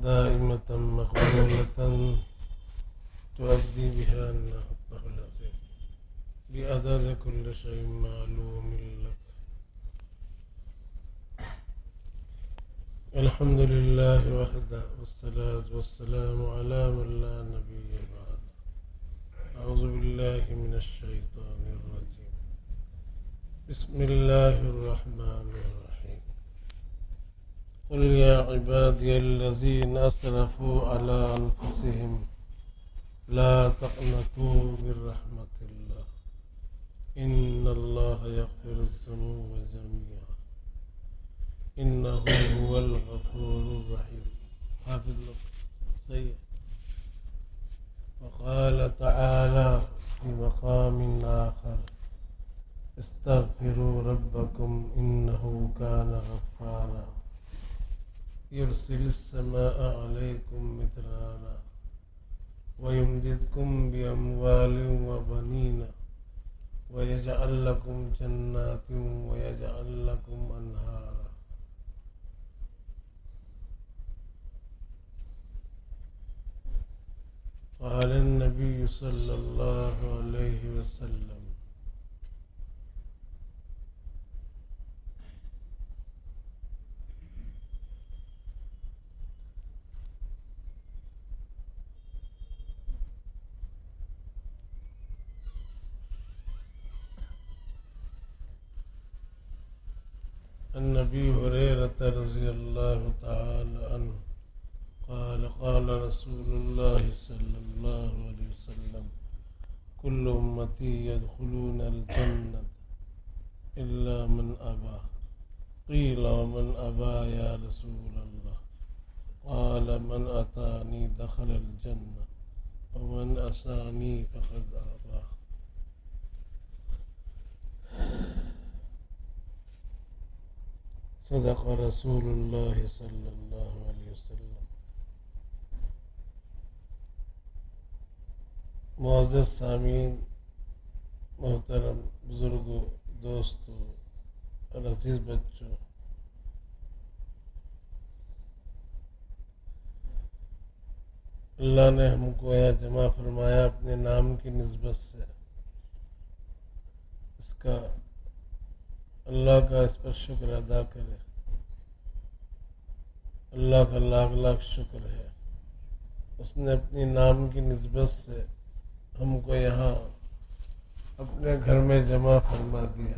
دائمة مقبولة تؤدي بها أن حقه العظيم بعدد كل شيء معلوم لك. الحمد لله وحده والصلاة والسلام على من لا نبي بعد. أعوذ بالله من الشيطان الرجيم. بسم الله الرحمن الرحيم. قل يا عبادي الذين أسرفوا على أنفسهم لا تقنطوا من رحمة الله إن الله يغفر الذنوب جميعا إنه هو الغفور الرحيم. حافظ سيد. وقال تعالى في مقام آخر استغفروا ربكم إنه كان غفارا يرسل السماء عليكم مدرارا ويمددكم بأموال وبنين ويجعل لكم جنات ويجعل لكم أنهارا. قال النبي صلى الله عليه وسلم عن أبي هريرة رضي الله تعالى عنه قال قال رسول الله صلى الله عليه وسلم كل أمتي يدخلون الجنة إلا من أبى. قيل ومن أبى يا رسول الله؟ قال من أطاعني دخل الجنة ومن عصاني فقد أبى. صدق رسول الله صلی اللہ علیہ وسلم. معزز سامعین، محترم بزرگوں، دوستوں اور عزیز بچوں، اللہ نے ہم کو یہاں جمع فرمایا اپنے نام کی نسبت سے. اس کا اللہ کا اس پر شکر ادا کرے. اللہ کا لاکھ لاکھ شکر ہے. اس نے اپنی نام کی نسبت سے ہم کو یہاں اپنے گھر میں جمع فرما دیا.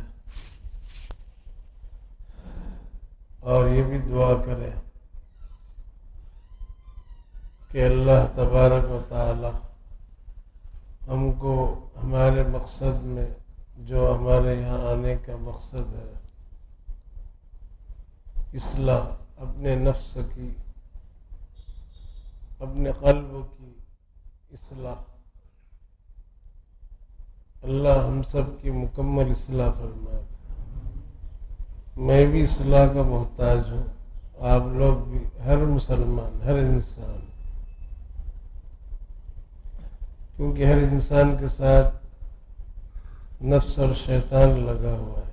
اور یہ بھی دعا کرے کہ اللہ تبارک و تعالی ہم کو ہمارے مقصد میں، جو ہمارے یہاں آنے کا مقصد ہے، اصلاح، اپنے نفس کی، اپنے قلب کی اصلاح، اللہ ہم سب کی مکمل اصلاح فرمائے. میں بھی اصلاح کا محتاج ہوں، آپ لوگ بھی، ہر مسلمان، ہر انسان، کیونکہ ہر انسان کے ساتھ نفس اور شیطان لگا ہوا ہے.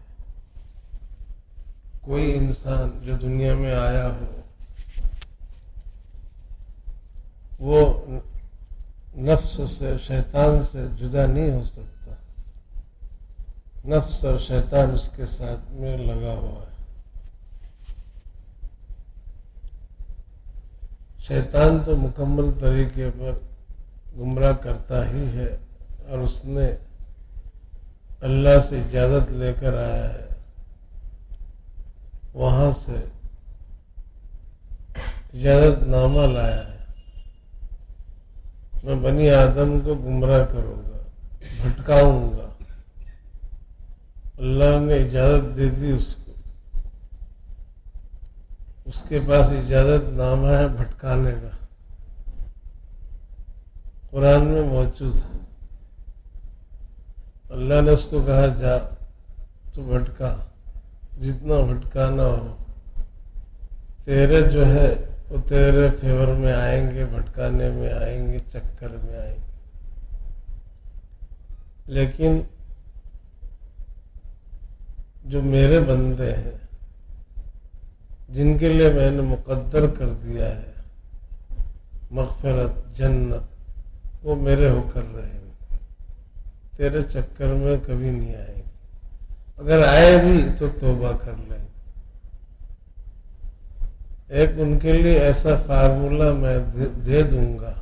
کوئی انسان جو دنیا میں آیا ہو وہ نفس سے، شیطان سے جدا نہیں ہو سکتا. نفس اور شیطان اس کے ساتھ میں لگا ہوا ہے. شیطان تو مکمل طریقے پر گمراہ کرتا ہی ہے، اور اس نے اللہ سے اجازت لے کر آیا ہے. وہاں سے اجازت نامہ لایا ہے، میں بنی آدم کو گمراہ کروں گا، بھٹکاؤں گا. اللہ نے اجازت دے دی اس کو. اس کے پاس اجازت نامہ ہے بھٹکانے کا، قرآن میں موجود ہے. اللہ نے اس کو کہا جا تو بھٹکا، جتنا بھٹکانا ہو. تیرے جو ہے وہ تیرے فیور میں آئیں گے، بھٹکانے میں آئیں گے، چکر میں آئیں گے. لیکن جو میرے بندے ہیں، جن کے لیے میں نے مقدر کر دیا ہے مغفرت، جنت، وہ میرے ہو کر رہے ہیں، تیرے چکر میں کبھی نہیں آئے گی، اگر آئے بھی تو توبہ کر لیں۔ ایک ان کے لیے ایسا فارمولہ میں دے دوں گا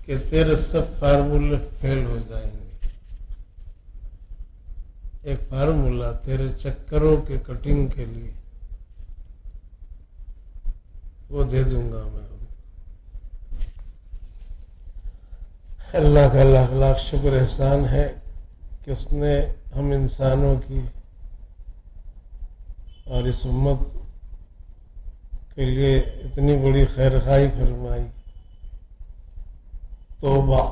کہ تیرے سب فارمولے فیل ہو جائیں گے۔ ایک فارمولہ تیرے چکروں کے کٹنگ کے لیے وہ دے دوں گا میں۔ اللہ کا لاکھ لاکھ شکر احسان ہے کہ اس نے ہم انسانوں کی اور اس امت کے لیے اتنی بڑی خیرخواہی فرمائی۔ توبہ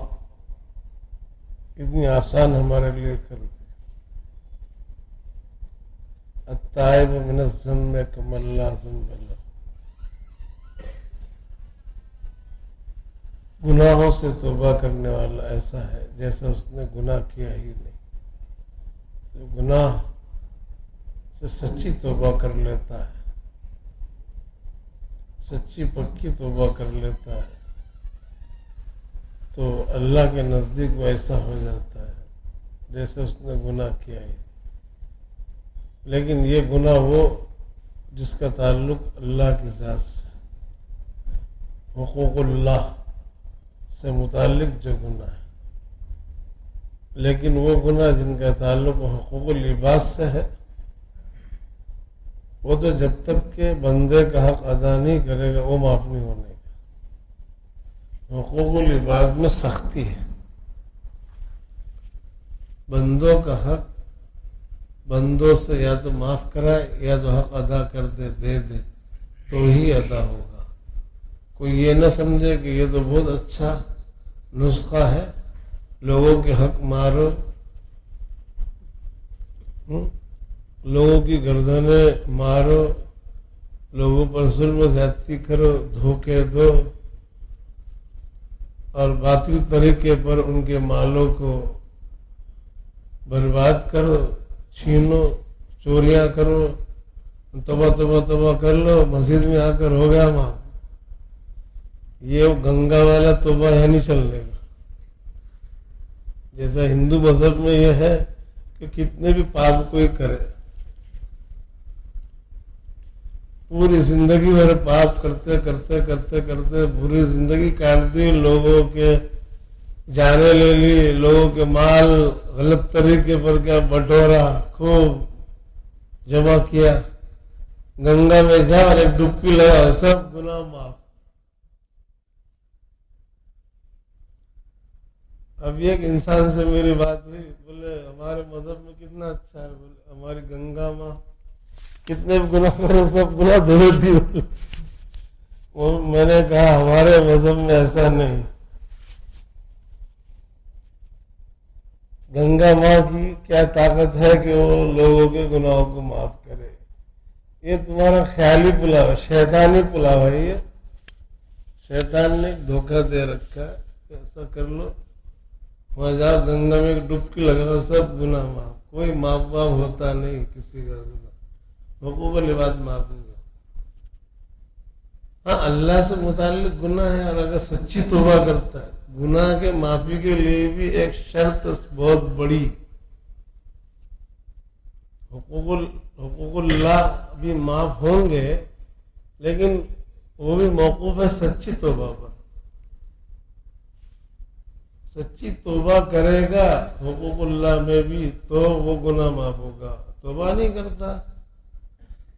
اتنی آسان ہمارے لیے کر دی۔ التائب من الذنب کمن لا ذنب لہ، گناہوں سے توبہ کرنے والا ایسا ہے جیسا اس نے گناہ کیا ہی نہیں۔ جو گناہ سے سچی توبہ کر لیتا ہے، سچی پکی توبہ کر لیتا ہے، تو اللہ کے نزدیک وہ ایسا ہو جاتا ہے جیسے اس نے گناہ کیا ہی۔ لیکن یہ گناہ وہ جس کا تعلق اللہ کی ذات سے، حقوق اللہ سے متعلق جو گناہ ہے، لیکن وہ گناہ جن کا تعلق حقوق العباد سے ہے، وہ تو جب تک کہ بندے کا حق ادا نہیں کرے گا وہ معاف نہیں ہونے کا۔ حقوق العباد میں سختی ہے، بندوں کا حق بندوں سے یا تو معاف کرائے یا تو حق ادا کر دے تو ہی ادا ہوگا۔ کوئی یہ نہ سمجھے کہ یہ تو بہت اچھا نسخہ ہے، لوگوں کے حق مارو، لوگوں کی گردنیں مارو، لوگوں پر ظلم و زیادتی کرو، دھوکے دو اور باطل طریقے پر ان کے مالوں کو برباد کرو، چھینو، چوریاں کرو، توبہ کر لو، مسجد میں آ کر ہو گیا معاف۔ یہ گنگا والا توبہ ہے نہیں چلنے کا۔ جیسا ہندو مذہب میں یہ ہے کہ کتنے بھی پاپ کوئی کرے، پوری زندگی بھر پاپ کرتے کرتے کرتے کرتے پوری زندگی کاٹ دی، لوگوں کے جانے لے لی، لوگوں کے مال غلط طریقے پر کیا بٹورا، خوب جمع کیا، گنگا میں جا اور ایک ڈبکی لگا، سب گناہ معاف۔ اب ایک انسان سے میری بات ہوئی، بولے ہمارے مذہب میں کتنا اچھا ہے، بولے ہماری گنگا ماں کتنے بھی گناہ کرو سب گناہ دھو دیتی۔ میں نے کہا ہمارے مذہب میں ایسا نہیں، گنگا ماں کی کیا طاقت ہے کہ وہ لوگوں کے گناہوں کو معاف کرے؟ یہ تمہارا خیالی پلاوا، شیطانی پلاوا ہے، یہ شیطان نے دھوکہ دے رکھا ہے کہ ایسا کر لو، وہاں جاؤ گنگا میں ایک ڈبکی لگاؤ، سب گناہ معاف۔ کوئی معاف ہوتا نہیں کسی کا گناہ، حقوق العباد معاف ہوگا۔ ہاں اللہ سے متعلق گناہ ہے، اور اگر سچی توبہ کرتا ہے، گناہ کے معافی کے لیے بھی ایک شرط بہت بڑی، حقوق اللہ بھی معاف ہوں گے لیکن وہ بھی موقوف ہے سچی توبہ پر۔ سچی توبہ کرے گا حقوق اللہ میں بھی تو وہ گناہ معاف ہوگا، توبہ نہیں کرتا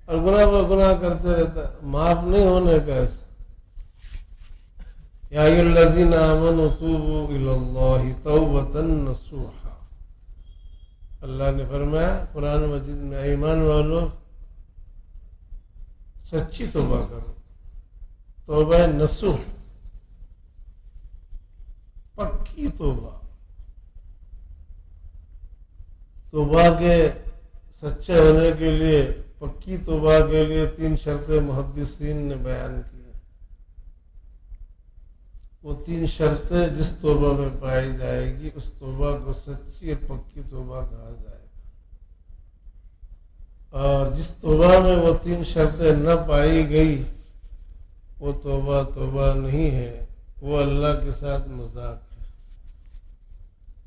اور گناہ پر گناہ کرتے رہتا، معاف نہیں ہونے کا ایسا۔ یا ایھا الذین آمنوا توبوا الی اللہ توبۃ نصوحا، اللہ نے فرمایا قرآن مجید میں، ایمان والو سچی توبہ کرو، توبہ نصوح، پکی توبہ۔ توبہ کے سچے ہونے کے لیے، پکی توبہ کے لیے 3 شرطیں محدثین نے بیان کی۔ وہ 3 شرطیں جس توبہ میں پائی جائے گی اس توبہ کو سچی اور پکی توبہ کہا جائے گا، اور جس توبہ میں وہ 3 شرطیں نہ پائی گئی وہ توبہ نہیں ہے، وہ اللہ کے ساتھ مذاق ہے۔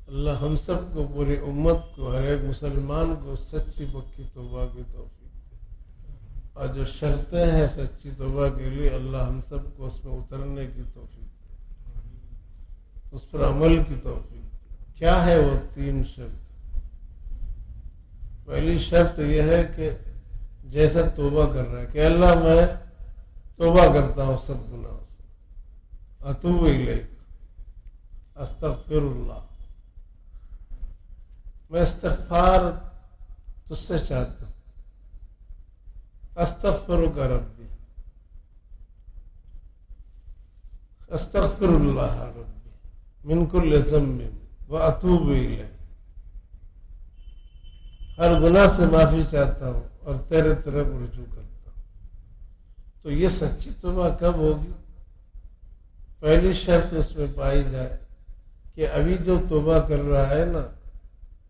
اللہ ہم سب کو، پوری امت کو، ہر ایک مسلمان کو سچی پکی توبہ کی توفیق دے، اور جو شرطیں ہیں سچی توبہ کے لیے اللہ ہم سب کو اس میں اترنے کی توفیق دے، اس پر عمل کی توفیق دے۔ کیا ہے وہ 3 شرط؟ پہلی شرط یہ ہے کہ جیسا توبہ کر رہا ہے کہ اللہ میں توبہ کرتا ہوں سب گناہوں سے، اتوب الیک، استغفر اللہ، میں استغفار تجھ سے چاہتا ہوں، استغفرک ربی، استغفر اللہ ربی من کل ذنب واتوب الیہ، ہر گناہ سے معافی چاہتا ہوں اور تیرے طرف رجوع کرتا ہوں۔ تو یہ سچی توبہ کب ہوگی؟ پہلی شرط اس میں پائی جائے کہ ابھی جو توبہ کر رہا ہے نا،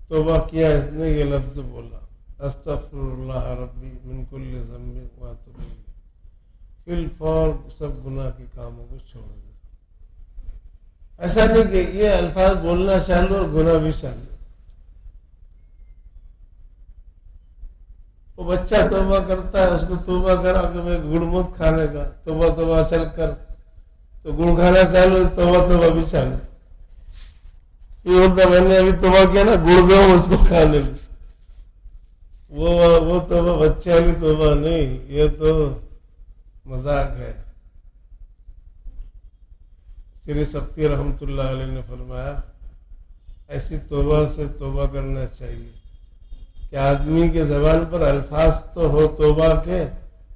توبہ کیا اس نے، یہ لفظ بولا استغفر اللہ ربی من کل ذنب واتوب الیہ، فی الفور سب گناہ کے کاموں کو چھوڑ دے۔ ایسا نہیں کہ یہ الفاظ بولنا چالو اور گناہ بھی چالو۔ وہ بچہ توبہ کرتا ہے، اس کو توبہ کرا کہ میں گڑ مت کھانے کا، توبہ چل کر تو گڑ کھانا چالو، توبہ بھی چالو۔ یہ ہوتا میں نے ابھی توبہ کیا نا، گڑ دو اس کو کھانے کی، وہ توبہ بچے والی توبہ نہیں، یہ تو مذاق ہے۔ سری سبتی رحمۃ اللہ علیہ نے فرمایا ایسی توبہ سے توبہ کرنا چاہیے کہ آدمی کے زبان پر الفاظ تو ہو توبہ کے،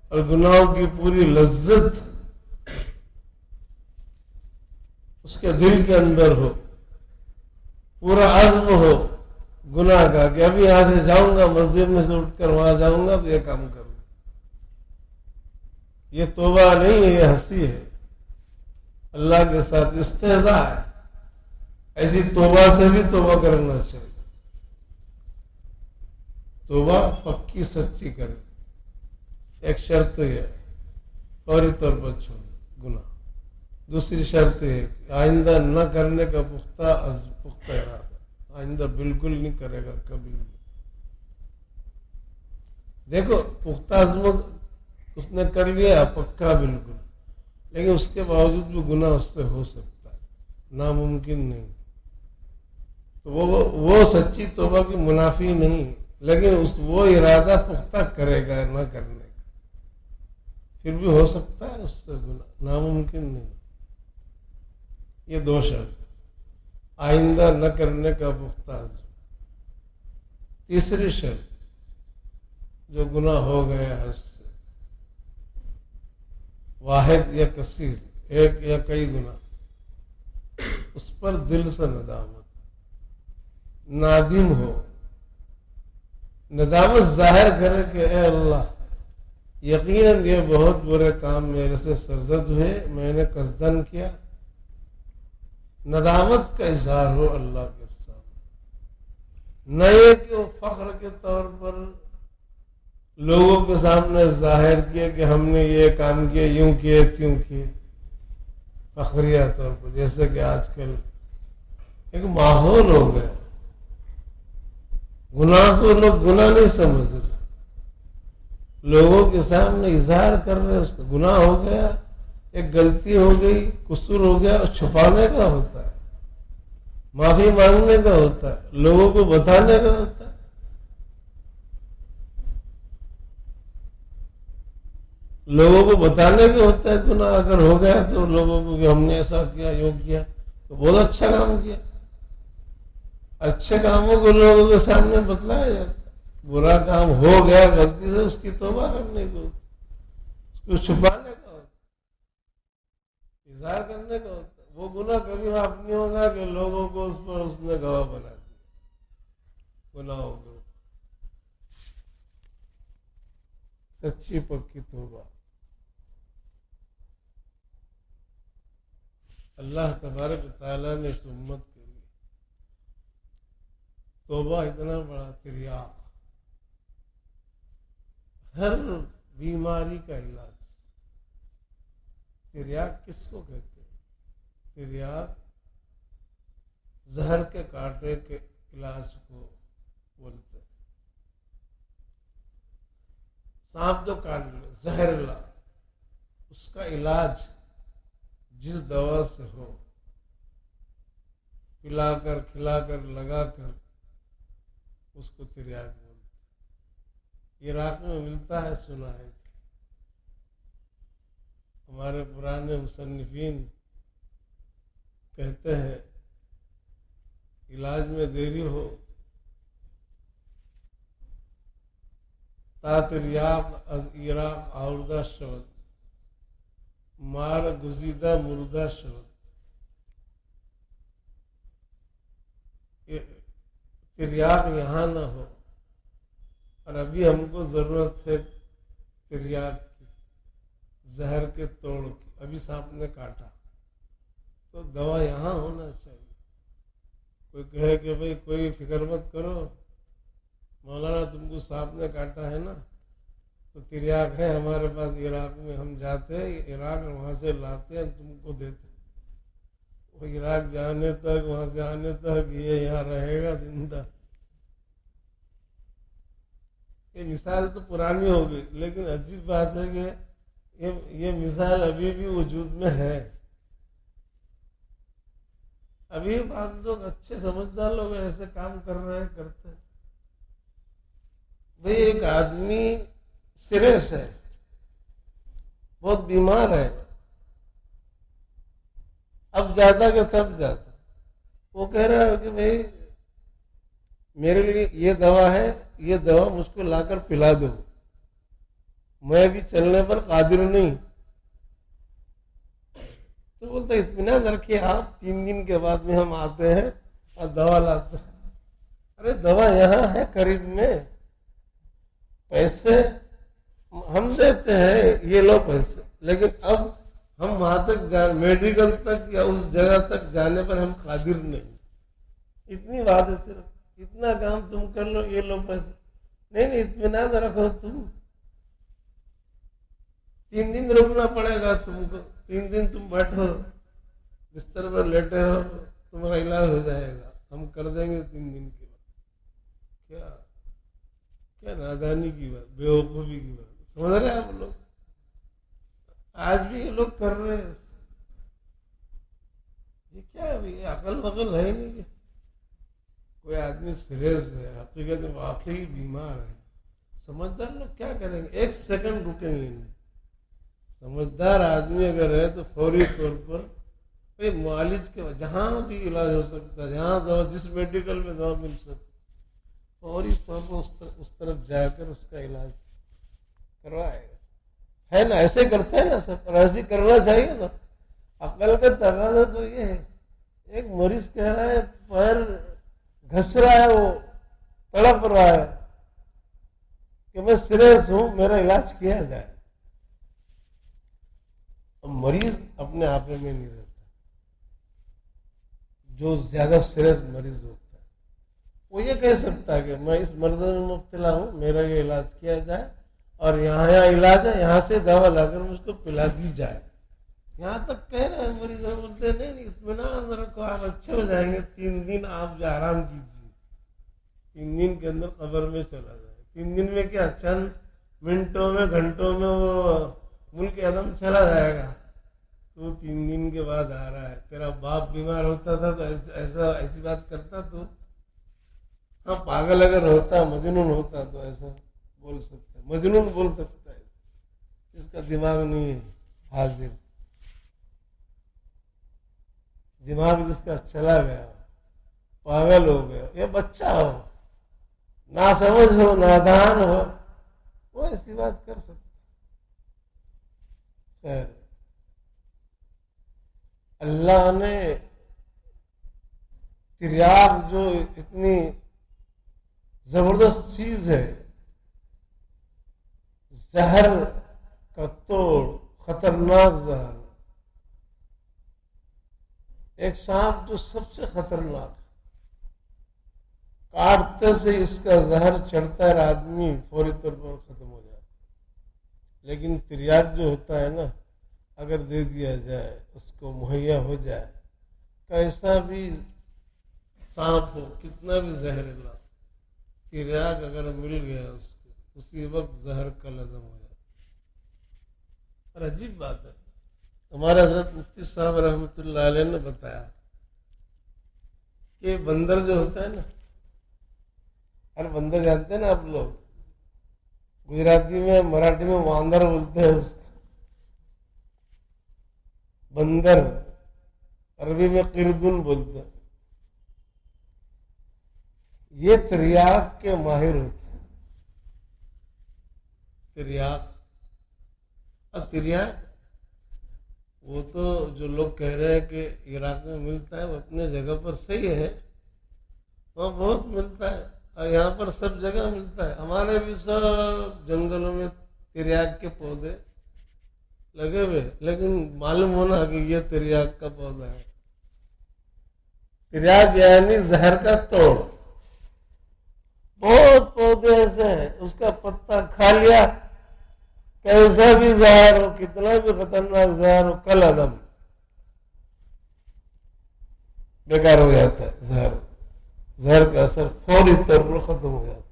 اور گناہوں کی پوری لذت اس کے دل کے اندر ہو، پورا عزم ہو گناہ کا کہ ابھی یہاں سے جاؤں گا، مسجد میں سے اٹھ کر وہاں جاؤں گا تو یہ کام کروں۔ یہ توبہ نہیں ہے، یہ ہنسی ہے، اللہ کے ساتھ استہزاء ہے۔ ایسی توبہ سے بھی توبہ کرنا چاہیے۔ توبہ پکی سچی کرے، ایک شرط ہے فوری طور پر چھوڑے گناہ۔ دوسری شرط ہے کہ آئندہ نہ کرنے کا پختہ ارادہ، آئندہ بالکل نہیں کرے گا کبھی بھی۔ دیکھو پختہ عزم اس نے کر لیا پکا بالکل، لیکن اس کے باوجود بھی گناہ اس سے ہو سکتا ہے، ناممکن نہیں۔ تو وہ سچی توبہ کی منافی نہیں، لیکن وہ ارادہ پختہ کرے گا نہ کرنے کا، پھر بھی ہو سکتا ہے اس سے گناہ، ناممکن نہیں۔ یہ 2 شرط، آئندہ نہ کرنے کا پختہ عزم۔ تیسری شرط، جو گناہ ہو گیا ہے اس سے، واحد یا کثیر، ایک یا کئی گناہ، اس پر دل سے ندامت، نادم ہو، ندامت ظاہر کرے کہ اے اللہ یقیناً یہ بہت برے کام میرے سے سرزد ہوئے، میں نے قصدن کیا۔ ندامت کا اظہار ہو اللہ کے سامنے، نہ یہ کہ وہ فخر کے طور پر لوگوں کے سامنے ظاہر کیا کہ ہم نے یہ کام کیا، یوں کیے تیوں کیے، فخریہ طور پر، جیسے کہ آج کل ایک ماحول ہو گیا، گناہ کو لوگ گناہ نہیں سمجھ رہے، لوگوں کے سامنے اظہار کر رہے، اس کا گناہ ہو گیا، ایک غلطی ہو گئی، قصور ہو گیا، اور چھپانے کا ہوتا ہے، معافی مانگنے کا ہوتا ہے، لوگوں کو بتانے کا ہوتا ہے۔ لوگوں کو بتانے کا ہوتا ہے گناہ اگر ہو گیا تو لوگوں کو کہ ہم نے ایسا کیا، یوں کیا، تو بہت اچھا کام کیا۔ اچھے کاموں کو لوگوں کے سامنے بتلایا جاتا ہے، برا کام ہو گیا غلطی سے، اس کی توبہ کرنے کو، اس کو چھپانے کا ہوتا ہے، اظہار کرنے کا ہوتا ہے۔ وہ گناہ کبھی معاف نہیں ہوگا کہ لوگوں کو اس پر اس نے گواہ بنا دیا گناہوں کو۔ سچی پکی توبہ، اللہ تبارک و تعالیٰ نے اس امت کے لیے توبہ اتنا بڑا تریاق، ہر بیماری کا علاج، تریاق کس کو کہتے ہیں؟ تریاق زہر کے کانٹے کے علاج کو بولتے ہیں. سانپ جو کاٹ لے زہر لا، اس کا علاج جس دوا سے ہو، پلا کر کھلا کر لگا کر، اس کو تریاق بولتے ہیں. عراق میں ملتا ہے، سنا ہے. ہمارے پرانے مصنفین کہتے ہیں علاج میں دیری ہو تا تریاق از عراق آوردہ شود، مار گزیدہ مردہ شود. تریاق یہاں نہ ہو، اور ابھی ہم کو ضرورت ہے تریاق کی، زہر کے توڑ کی. ابھی سانپ نے کاٹا تو دوا یہاں ہونا چاہیے. کوئی کہے کہ بھئی کوئی فکر مت کرو مولانا، تم کو سانپ نے کاٹا ہے نا، تو تریاق ہے ہمارے پاس عراق میں، ہم جاتے ہیں عراق، وہاں سے لاتے ہیں تم کو دیتے. وہ عراق جانے تک، وہاں سے آنے تک یہ یہاں رہے گا زندہ. یہ مثال تو پرانی ہوگی، لیکن عجیب بات ہے کہ یہ مثال ابھی بھی وجود میں ہے. ابھی بعض لوگ اچھے سمجھدار لوگ ایسے کام کر رہے ہیں، کرتے ہیں. بھئی ایک آدمی سیریس ہے، بہت بیمار ہے، اب جاتا کہ تب جاتا. وہ کہہ رہا ہے کہ بھئی میرے لیے یہ دوا ہے، یہ دوا مجھ کو لا کر پلا دو، میں بھی چلنے پر قادر نہیں. تو بولتا اطمینان رکھیے آپ، 3 دن کے بعد میں ہم آتے ہیں اور دوا لاتے ہیں. ارے دوا یہاں ہے قریب میں، پیسے ہم دیتے ہیں، یہ لو پیسے، لیکن اب ہم وہاں تک میڈیکل تک یا اس جگہ تک جانے پر ہم قادر نہیں. اتنی بات ہے، صرف اتنا کام تم کر لو، یہ لو پیسے. نہیں اطمینان رکھو، تم 3 دن رکنا پڑے گا تم کو. 3 دن تم بیٹھو بستر پر لیٹے رہو، تمہارا علاج ہو جائے گا، ہم کر دیں گے 3 دن کے بعد. کیا نادانی کی بات، بے وقوفی کی بات. سمجھ رہے ہیں آپ لوگ؟ آج بھی یہ لوگ کر رہے ہیں. یہ کیا ہے؟ یہ عقل وقل ہے نہیں. کہ کوئی آدمی سیریس ہے، حقیقت میں واقعی بیمار ہے، سمجھدار لوگ کیا کریں گے؟ 1 سیکنڈ رکیں گے نہیں. سمجھدار آدمی اگر ہے تو فوری طور پر معالج کے جہاں بھی علاج ہو سکتا ہے، جہاں دوا، جس میڈیکل میں دوا مل سکتا، فوری طور پر اس طرف جا کر اس کا علاج کروائے گا. ہے نا؟ ایسے کرتے ہیں نا سب، اور ایسے کرنا چاہیے نا. عقل کا تقاضا تو یہ ہے. ایک مریض کہہ رہا ہے پیر گھس رہا ہے، وہ تڑپ رہا ہے کہ میں سیریس ہوں، میرا علاج کیا جائے. مریض اپنے آپ میں نہیں رہتا. جو زیادہ سیریس مریض ہوتا ہے وہ یہ کہہ سکتا ہے کہ میں اس مرض میں مبتلا ہوں، میرا یہ علاج کیا جائے، اور یہاں علاج ہے، یہاں سے دوا لا کر مجھ کو پلا دی جائے. یہاں تک کہہ رہے ہیں مریض، بولتے نہیں اطمینان رکھو، آپ اچھے ہو جائیں گے، 3 دن آپ جو آرام کیجیے، 3 دن کے اندر قبر میں چلا جائے. 3 دن میں کیا، چند منٹوں میں گھنٹوں میں وہ ملک عدم چلا جائے گا. تو 3 دن کے بعد آ رہا ہے. تیرا باپ بیمار ہوتا تھا تو ایسی بات کرتا تو؟ ہاں، پاگل اگر ہوتا، مجنون ہوتا تو ایسا بول سکتا ہے. مجنون بول سکتا ہے جس کا دماغ نہیں ہے حاضر، دماغ جس کا چلا گیا، پاگل ہو گیا، یا بچہ ہو، ناسمجھ ہو، نادان ہو، وہ ایسی بات کر سکتا. خیر، اللہ نے تریاق جو اتنی زبردست چیز ہے، زہر کا توڑ، خطرناک زہر. ایک سانپ جو سب سے خطرناک، کاٹتے سے اس کا زہر چڑھتا ہے، آدمی فوری طور پر ختم ہو جاتا. لیکن تریاق جو ہوتا ہے نا، اگر دے دیا جائے، اس کو مہیا ہو جائے، کیسا بھی سانپ ہو، کتنا بھی زہریلا، تریاک اگر مل گیا اس کو، اسی وقت زہر کا لازم ہو جاتا۔ اور عجیب بات ہے، ہمارے حضرت مفتی صاحب رحمۃ اللہ علیہ نے بتایا کہ بندر جو ہوتا ہے نا، ہر بندر جانتے ہیں نا آپ لوگ، گجراتی میں، مراٹھی میں واندر بولتے ہیں اس کو، بندر، عربی میں قردن بولتے ہیں۔ یہ تریاک کے ماہر ہوتے ہیں، تریاک۔ اور تریاک وہ تو جو لوگ کہہ رہے ہیں کہ عراق میں ملتا ہے، وہ اپنے جگہ پر صحیح ہے، وہاں بہت ملتا ہے، اور یہاں پر سب جگہ ملتا ہے۔ ہمارے بھی سب جنگلوں میں تریاک کے پودے لگے ہوئے، لیکن معلوم ہونا کہ یہ تریاک کا پودا ہے۔ تریاک یعنی زہر کا توڑ۔ بہت پودے ایسے ہیں، اس کا پتا کھا لیا، کیسا بھی زہر ہو، کتنا بھی خطرناک زہر ہو، کل عدم، بیکار ہو جاتا ہے۔ زہر کا اثر فوری طور پر ختم ہو جاتا ہے۔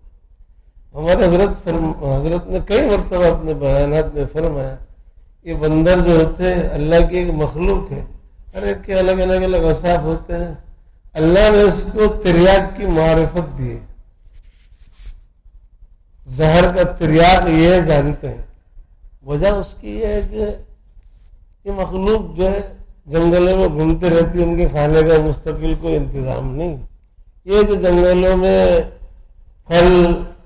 ہمارے حضرت نے کئی مرتبہ اپنے بیانات میں فرمایا، یہ بندر جو ہوتے ہیں اللہ کی ایک مخلوق ہے، ہر ایک کے الگ الگ اوصاف ہوتے ہیں، اللہ نے اس کو تریاک کی معرفت دی ہے۔ زہر کا تریاک یہ جانتے ہیں، وجہ اس کی یہ ہے کہ یہ مخلوق جو ہے جنگلوں میں گھومتے رہتی ہے، ان کے کھانے کا مستقل کوئی انتظام نہیں۔ یہ جو جنگلوں میں پھل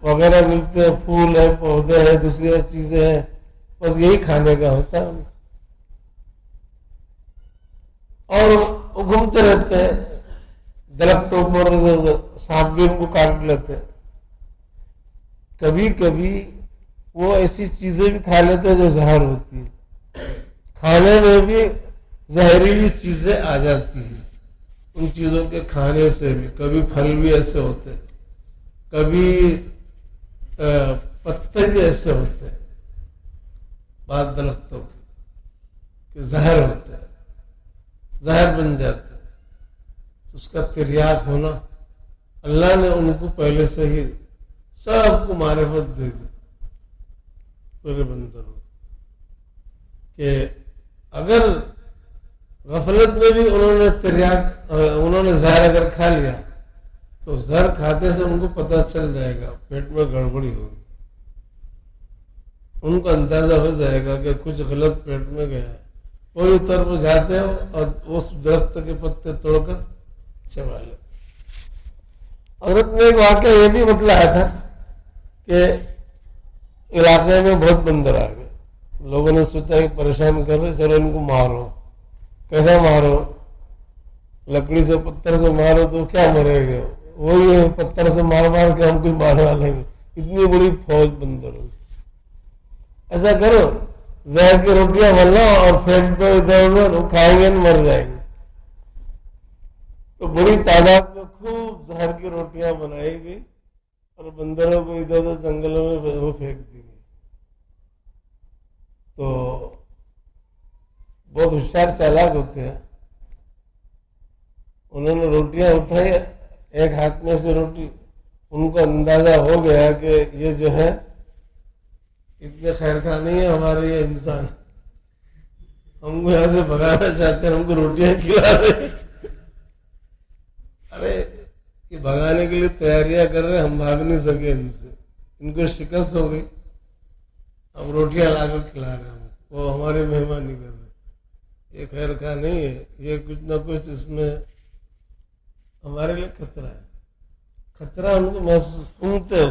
وغیرہ ملتے ہیں، پھول ہیں، پودے ہیں، دوسری چیزیں ہیں، بس یہی کھانے کا ہوتا ہے ان کا، اور وہ گھومتے رہتے ہیں درختوں پر، سانپ بھی ان کو کاٹ لیتے ہیں۔ کبھی کبھی وہ ایسی چیزیں بھی کھا لیتے ہیں جو زہر ہوتی ہے، کھانے میں بھی زہریلی چیزیں آ جاتی ہیں ان چیزوں کے کھانے سے بھی۔ کبھی پھل بھی ایسے ہوتے ہیں، کبھی پتے بھی ایسے ہوتے ہیں بعض درختوں کے کہ زہر ہوتے ہیں، زہر بن جاتے ہیں۔ تو اس کا تریاک ہونا، اللہ نے ان کو پہلے سے ہی سب کو معرفت دے دی پورے بندروں، کہ اگر غفلت میں بھی انہوں نے زہر اگر کھا لیا تو زہر کھاتے سے ان کو پتہ چل جائے گا پیٹ میں گڑبڑی ہوگی، ان کو اندازہ ہو جائے گا کہ کچھ غلط پیٹ میں گیا ہے۔ پوری طرف جاتے ہو اور اس درخت کے پتے توڑ کر چبا لیتے۔ حضرت نے ایک واقعہ یہ بھی بتلایا تھا کہ علاقے میں بہت بندر آ گئے، لوگوں نے سوچا کہ پریشان کر رہے، چلو ان کو مارو۔ کیسا مارو؟ لکڑی سے، پتھر سے مارو تو کیا مرے گے؟ وہی ہے، پتھر سے مار مار کے ہم کچھ ماروا لیں گے، اتنی بڑی فوج بندر ہوگی۔ ایسا کرو، زہر کی روٹیاں بناؤ اور پھینک دو ادھر ادھر، وہ کھائیں گے مر جائیں گے۔ تو بڑی تعداد میں خوب زہر کی روٹیاں بنائی گئی اور بندروں کو ادھر ادھر جنگلوں میں وہ پھینک دی گئی۔ تو بہت ہوشیار چالاک ہوتے ہیں، انہوں نے روٹیاں اٹھائی، ایک ہاتھ میں سے روٹی، ان کو اندازہ ہو گیا کہ یہ جو ہے اتنے خیر خواہ نہیں ہے ہمارے یہ انسان، ہم کو یہاں سے بھگانا چاہتے ہیں، ہم کو روٹیاں کھلا رہے۔ ارے یہ بھگانے کے لیے تیاریاں کر رہے، ہم بھاگ نہیں سکے ان سے، ان کو شکست ہو گئی، اب روٹیاں لا کر کھلا رہے ہیں، وہ ہماری مہمانی کر رہے۔ یہ خیر خواہ نہیں ہے، یہ کچھ نہ کچھ اس میں ہمارے لیے خطرہ ہے۔ خطرہ ان کو محسوس،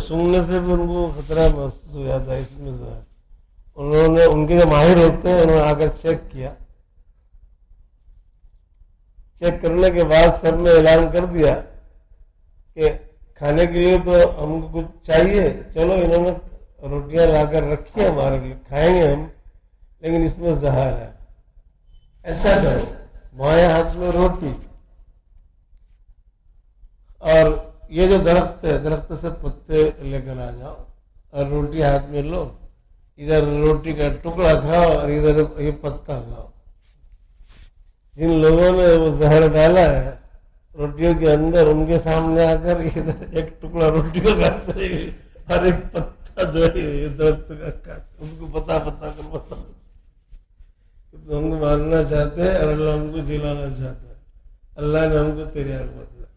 سننے سے بھی ان کو خطرہ محسوس ہو جاتا ہے اس میں سے۔ انہوں نے، ان کے جو ماہر ہوتے ہیں، انہوں نے آ کر چیک کیا، چیک کرنے کے بعد سب نے اعلان کر دیا کہ کھانے کے لیے تو ہم کو کچھ چاہیے، چلو انہوں نے روٹیاں لا کر رکھی ہمارے لیے، کھائیں گے ہم، لیکن اس میں زہر ہے۔ ایسا کرو، بائیں ہاتھ میں روٹی، اور یہ جو درخت ہے، درخت سے پتے لے کر آ جاؤ اور روٹی ہاتھ میں لو، ادھر روٹی کا ٹکڑا کھاؤ اور ادھر یہ پتا کھاؤ. جن لوگوں نے وہ زہر ڈالا ہے روٹیوں کے اندر، ان کے سامنے آ کر ادھر ایک ٹکڑا روٹی کا کھاتے ہیں اور ایک پتا جو ہے ادھر ان کو پتا کر بتا تو ہم کو مارنا چاہتے ہیں اور اللہ ہم کو جلانا چاہتا ہے. اللہ نے ہم کو تریاق بدلا،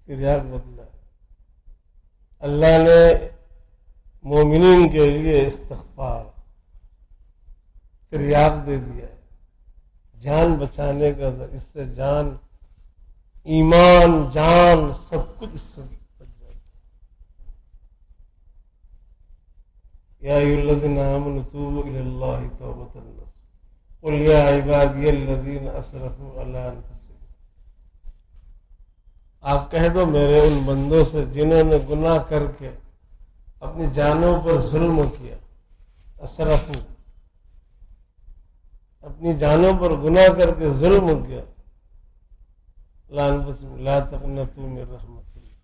تریاق بدلا. اللہ نے مومنین کے لیے استغفار تریاق دے دیا ہے، جان بچانے کا. اس سے جان، ایمان، جان، سب کچھ اس سے بچ جاتا ہے. یا ایھا الذین آمنوا توبوا الی اللہ توبۃ نصوحا قل یا عبادی الذین اسرفوا علی انفسہم. آپ کہہ دو میرے ان بندوں سے جنہوں نے گناہ کر کے اپنی جانوں پر ظلم کیا. اسرفوا، اپنی جانوں پر گناہ کر کے ظلم کیا. لا انفسہم لا تقنطوا من رحمت اللہ.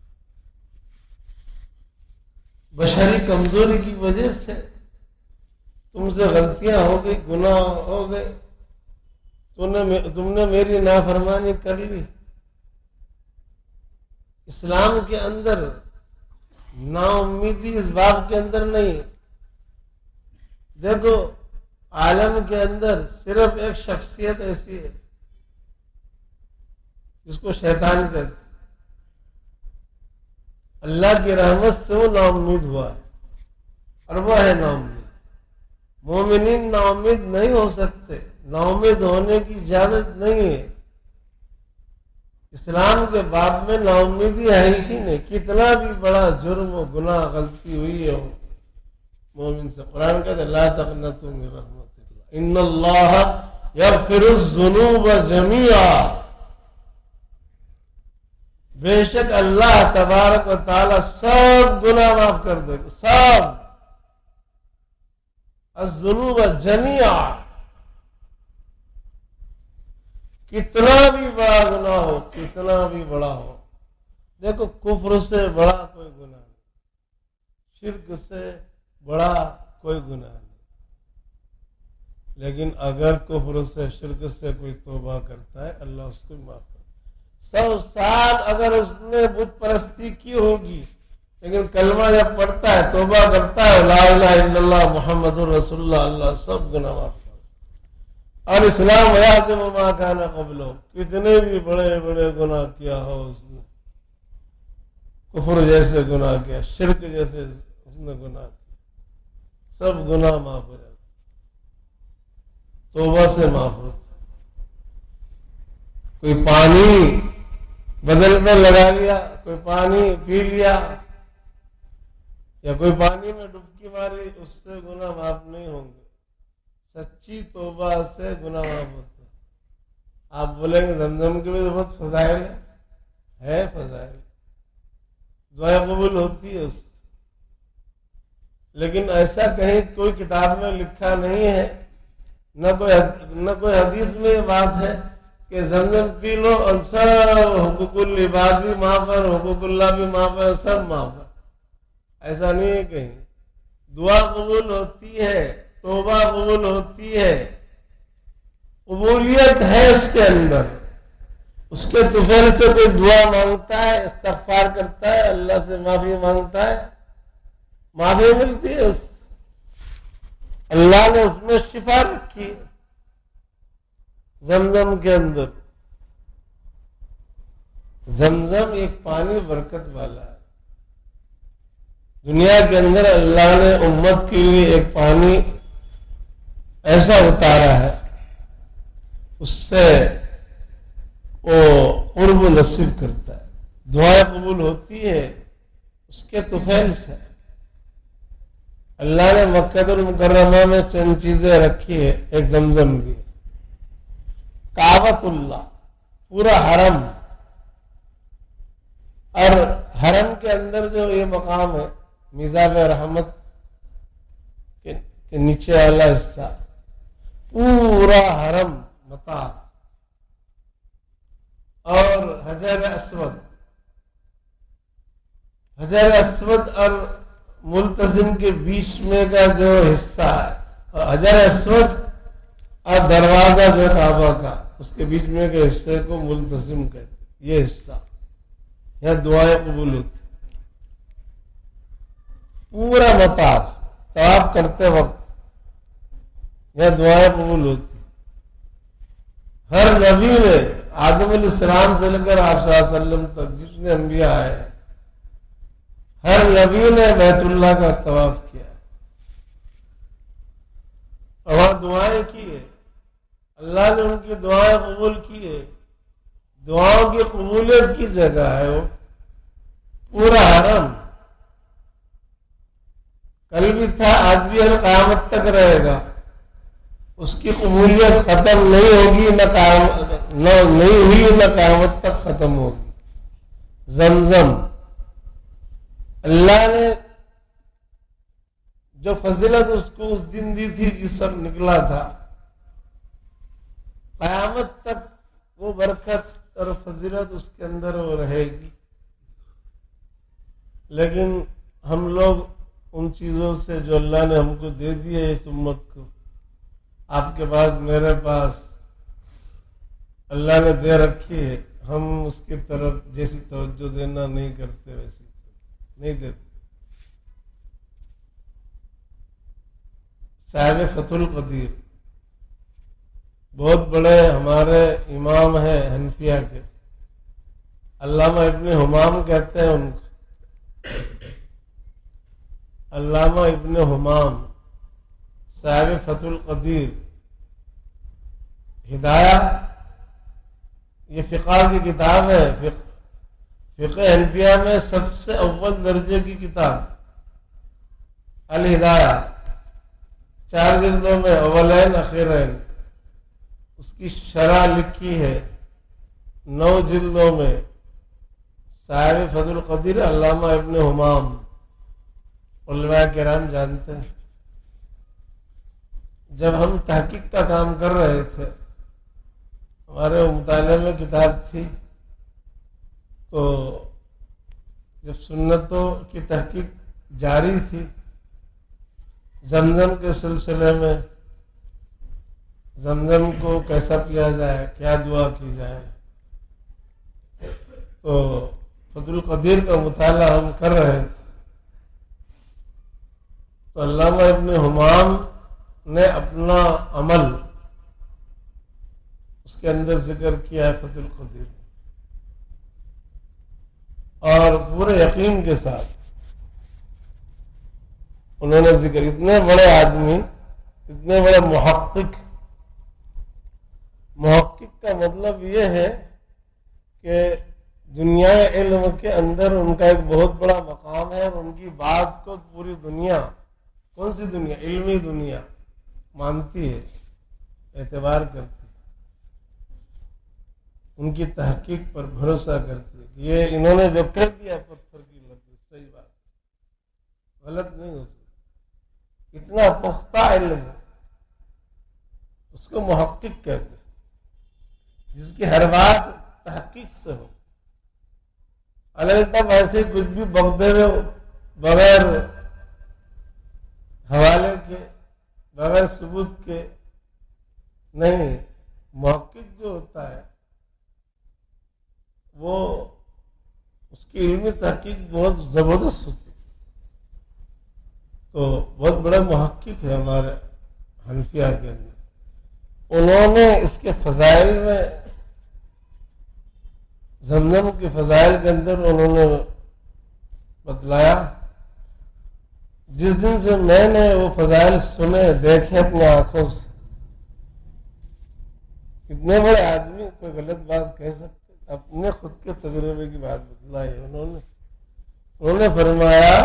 بشری کمزوری کی وجہ سے تم سے غلطیاں ہو گئی، گناہ ہو گئے، تم نے میری نافرمانی کر لی. اسلام کے اندر نا امیدی اس بات کے اندر نہیں. دیکھو عالم کے اندر صرف ایک شخصیت ایسی ہے جس کو شیطان کہتے ہیں. اللہ کی رحمت سے وہ نا امید ہوا ہے اور وہ ہے نا امید. مومنین نا امید نہیں ہو سکتے، نا امید ہونے کی اجازت نہیں ہے. اسلام کے باب میں نا امیدی ہے ہی نہیں. کتنا بھی بڑا جرم و گناہ غلطی ہوئی ہے مومن سے. قرآن کہتے ہیں لا تقنطوا من رحمت اللہ ان اللہ یغفر الذنوب جميعا. بے شک اللہ تبارک و تعالی سب گناہ معاف کر دے گا، سب. الذنوب جميعا، کتنا بھی بڑا گناہ ہو، کتنا بھی بڑا ہو. دیکھو کفر سے بڑا کوئی گناہ نہیں، شرک سے بڑا کوئی گناہ نہیں. لیکن اگر کفر سے، شرک سے کوئی توبہ کرتا ہے اللہ اس کو معاف کرتا ہے. 100 سال اگر اس نے بت پرستی کی ہوگی لیکن کلمہ جب پڑھتا ہے، توبہ کرتا ہے، لا الہ الا اللہ محمد رسول اللہ، اللہ سب گناہ معاف کرتا ہے. اور اسلام یہدم ما کان قبلہ، کتنے بھی بڑے بڑے گناہ کیا ہو اس نے، کفر جیسے گناہ کیا، شرک جیسے اس نے گناہ کیا، سب گناہ معاف ہو جاتے، توبہ سے معاف ہوتا. کوئی پانی بدل میں لگا لیا، کوئی پانی پی لیا یا کوئی پانی میں ڈبکی ماری، اس سے گناہ معاف نہیں ہوں گے. سچی توبہ سے گناہ معاف ہوتا ہے. آپ بولیں گے زمزم کے بھی بہت فضائل ہے فضائل، دعائیں قبول ہوتی ہے اس سے. لیکن ایسا کہیں کوئی کتاب میں لکھا نہیں ہے، نہ کوئی حدیث میں یہ بات ہے کہ زمزم پی لو اور سب حقوق العباد بھی معاف ہے، حقوق اللہ بھی معاف ہے، سب معاف ہے. ایسا نہیں ہے کہیں. دعا قبول ہوتی ہے، توبہ قبول ہوتی ہے، قبولیت ہے اس کے اندر. اس کے طفیل سے کوئی دعا مانگتا ہے، استغفار کرتا ہے، اللہ سے معافی مانگتا ہے، معافی ملتی ہے. اللہ نے اس میں شفا رکھی ہے. زمزم کے اندر زمزم ایک پانی برکت والا ہے. دنیا کے اندر اللہ نے امت کے لیے ایک پانی ایسا اتارا ہے، اس سے وہ قرب نصیب کرتا ہے، دعائیں قبول ہوتی ہے اس کے طفیل سے. اللہ نے مکہ المکرمہ میں چند چیزیں رکھی ہے، ایک زمزم بھی، کعبۃ اللہ، پورا حرم. اور حرم کے اندر جو یہ مقام ہے میزاب رحمت کے نیچے والا حصہ، پورا حرم مطاف اور حجر اسود، حجر اسود اور ملتزم کے بیچ میں کا جو حصہ ہے، اور حجر اسود اور دروازہ جو کعبہ کا اس کے بیچ میں کے حصے کو ملتزم کہتے ہیں۔ یہ حصہ یہاں دعائیں قبول ہوتی، پورا مطاف طواف کرتے وقت یہاں دعائیں قبول ہوتی۔ ہر نبی نے آدم علیہ السلام سے لے کر آپ صلی اللہ علیہ وسلم تک جتنے انبیاء آئے ہیں، ہر نبی نے بیت اللہ کا طواف کیا اور وہاں دعائیں کی ہے، اللہ نے ان کی دعائیں قبول کی ہے۔ دعاؤں کی قبولیت کی جگہ ہے وہ پورا حرم، کل بھی تھا آج بھی قیامت تک رہے گا، اس کی قبولیت ختم نہیں ہوگی، نہ نہیں ہوئی نہ قیامت تک ختم ہوگی۔ زمزم اللہ نے جو فضیلت اس کو اس دن دی تھی جس وقت نکلا تھا، قیامت تک وہ برکت اور فضیلت اس کے اندر وہ رہے گی۔ لیکن ہم لوگ ان چیزوں سے جو اللہ نے ہم کو دے دی ہے اس امت کو، آپ کے پاس میرے پاس اللہ نے دے رکھی ہے، ہم اس کی طرف جیسی توجہ دینا نہیں کرتے، ویسی نہیں دیتے۔ صاحب فتح القدیر بہت بڑے ہمارے امام ہیں حنفیہ کے، علامہ ابن حمام کہتے ہیں ان کو، علامہ ابن حمام صاحب فتح القدیر۔ ہدایہ یہ فقہ کی کتاب ہے، فقہ حنفیہ میں سب سے اول درجے کی کتاب الہدایہ، 4 جلدوں میں، اولین اخیرین۔ اس کی شرح لکھی ہے 9 جلدوں میں، صاحب فتح القدیر علامہ ابن حمام، علماء کرام جانتے ہیں۔ جب ہم تحقیق کا کام کر رہے تھے، ہمارے مطالعے میں کتاب تھی، تو جب سنتوں کی تحقیق جاری تھی زمزم کے سلسلے میں، زمزم کو کیسا پیا جائے، کیا دعا کی جائے، تو فتح القدیر کا مطالعہ ہم کر رہے تھے، تو علامہ ابن حمام نے اپنا عمل اس کے اندر ذکر کیا ہے فتح القدیر، اور پورے یقین کے ساتھ انہوں نے ذکر، اتنے بڑے آدمی، اتنے بڑے محقق کا مطلب یہ ہے کہ دنیا علم کے اندر ان کا ایک بہت بڑا مقام ہے، اور ان کی بات کو پوری دنیا، کون سی دنیا؟ علمی دنیا مانتی ہے، اعتبار کرتی ہے، ان کی تحقیق پر بھروسہ کرتی ہے کہ یہ انہوں نے جو کر دیا پتھر کی لکڑی صحیح بات، غلط نہیں ہو سکتی، اتنا پختہ علم ہے، اس کو محقق کہتے ہیں، جس کی ہر بات تحقیق سے ہو، الگ ایسے کچھ بھی بغدے میں بغیر حوالے کے، بغیر ثبوت کے نہیں۔ محقق جو ہوتا ہے وہ اس کی علمی تحقیق بہت زبردست ہوتی ہے، تو بہت بڑے محقق ہے ہمارے حنفیہ کے اندر، انہوں نے اس کے فضائل میں، زمزم کے فضائل کے اندر انہوں نے بتلایا۔ جس دن سے میں نے وہ فضائل سنے، دیکھے اپنی آنکھوں سے، اتنے بڑے آدمی کوئی غلط بات کہہ سکتے؟ اپنے خود کے تجربے کی بات بتلائی انہوں نے فرمایا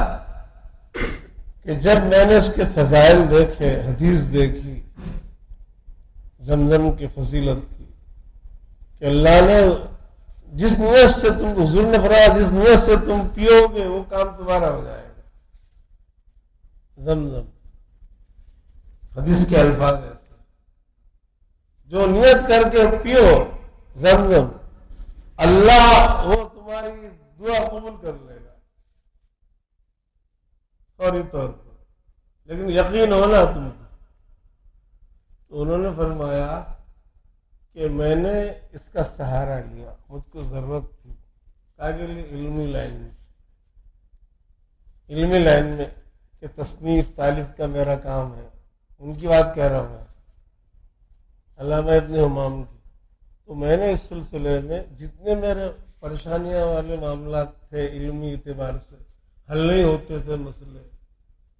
کہ جب میں نے اس کے فضائل دیکھے، حدیث دیکھی زمزم کی فضیلت کی، کہ اللہ نے جس نیت سے تم، حضور نے فرمایا جس نیت سے تم پیو گے وہ کام تمہارا ہو جائے گا۔ زمزم حدیث کے الفاظ ایسے، جو نیت کر کے پیو زمزم، اللہ وہ تمہاری دعا قبول کر لے گا۔ یقین ہونا تم کو. تو انہوں نے فرمایا کہ میں نے اس کا سہارا لیا، مجھ کو ضرورت تھی آگے لیے علمی لائن میں کہ تصنیف تالیف کا میرا کام ہے. ان کی بات کہہ رہا ہوں میں، علامہ ابن حمام کی. تو میں نے اس سلسلے میں جتنے میرے پریشانیاں والے معاملات تھے علمی اعتبار سے حل نہیں ہوتے تھے مسئلے،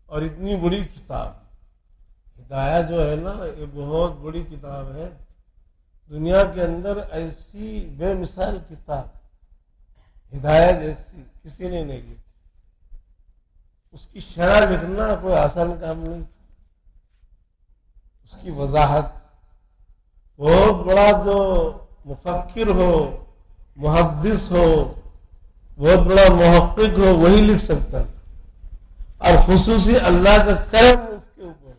اور اتنی بڑی کتاب ہدایہ جو ہے نا، یہ بہت بڑی کتاب ہے. دنیا کے اندر ایسی بے مثال کتاب ہدایہ جیسی کسی نے نہیں لکھی. اس کی شرح لکھنا کوئی آسان کام نہیں تھا. اس کی وضاحت بہت بڑا جو مفکر ہو، محدث ہو، بہت بڑا محقق ہو، وہی لکھ سکتا تھا. اور خصوصی اللہ کا کرم اس کے اوپر.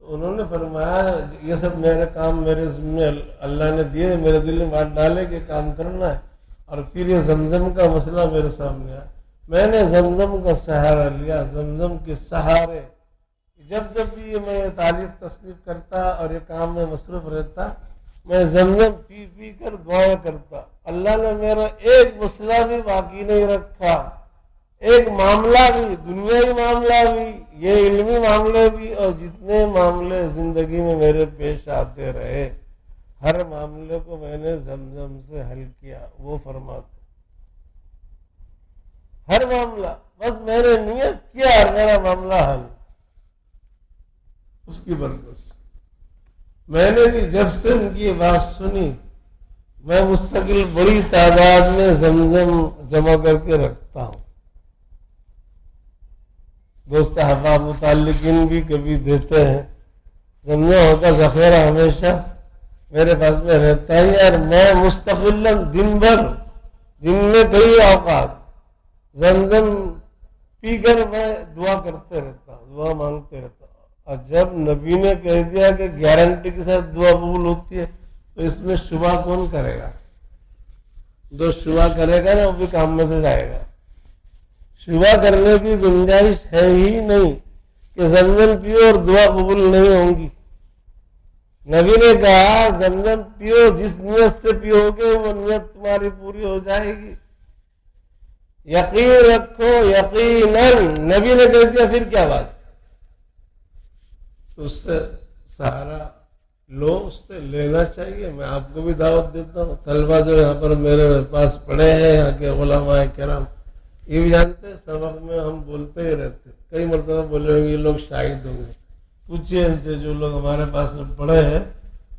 تو انہوں نے فرمایا یہ سب میرے کام میرے ذمہ اللہ نے دیے، میرے دل میں بات ڈالے کہ کام کرنا ہے. اور پھر یہ زمزم کا مسئلہ میرے سامنے آیا. میں نے زمزم کا سہارا لیا. زمزم کے سہارے جب بھی میں یہ تعریف تصنیف کرتا اور یہ کام میں مصروف رہتا، میں زمزم پی پی کر دعا کرتا. اللہ نے میرا ایک مسئلہ بھی باقی نہیں رکھا، ایک معاملہ بھی، دنیاوی معاملہ بھی، یہ علمی معاملے بھی، اور جتنے معاملے زندگی میں میرے پیش آتے رہے ہر معاملے کو میں نے زمزم سے حل کیا. وہ فرماتے ہر معاملہ بس میں نے نیت کیا اور میرا معاملہ حل. اس کی برکت سے میں نے بھی جب سے ان کی بات سنی، میں مستقل بڑی تعداد میں زمزم جمع کر کے رکھتا ہوں. دوست احباب متعلقین بھی کبھی دیتے ہیں. زمزم کا ذخیرہ ہمیشہ میرے پاس میں رہتا ہے. اور میں مستقل دن بھر، دن میں کئی اوقات زمزم پی کر میں دعا کرتے رہتا ہوں، دعا مانگتے رہتا ہوں. اور جب نبی نے کہہ دیا کہ گارنٹی کے ساتھ دعا قبول ہوتی ہے، تو اس میں شبہ کون کرے گا؟ جو شبہ کرے گا نا وہ بھی کام میں سے جائے گا. شبہ کرنے کی گنجائش ہے ہی نہیں کہ زمزم پیو اور دعا قبول نہیں ہوں گی. نبی نے کہا زمزم پیو، جس نیت سے پیو گے وہ نیت تمہاری پوری ہو جائے گی. یقین رکھو، یقیناً. نبی نے کہہ دیا پھر کیا بات. تو اس سے سہارا لو، اس سے لینا چاہیے. میں آپ کو بھی دعوت دیتا ہوں. طلبہ جو یہاں پر میرے پاس پڑھے ہیں، یہاں کے علماء کرام یہ بھی جانتے ہیں، سبق میں ہم بولتے ہی رہتے. کئی مرتبہ بولے ہوں گے، یہ لوگ شاہد ہوں گے. پوچھئے ان سے جو لوگ ہمارے پاس پڑھے ہیں،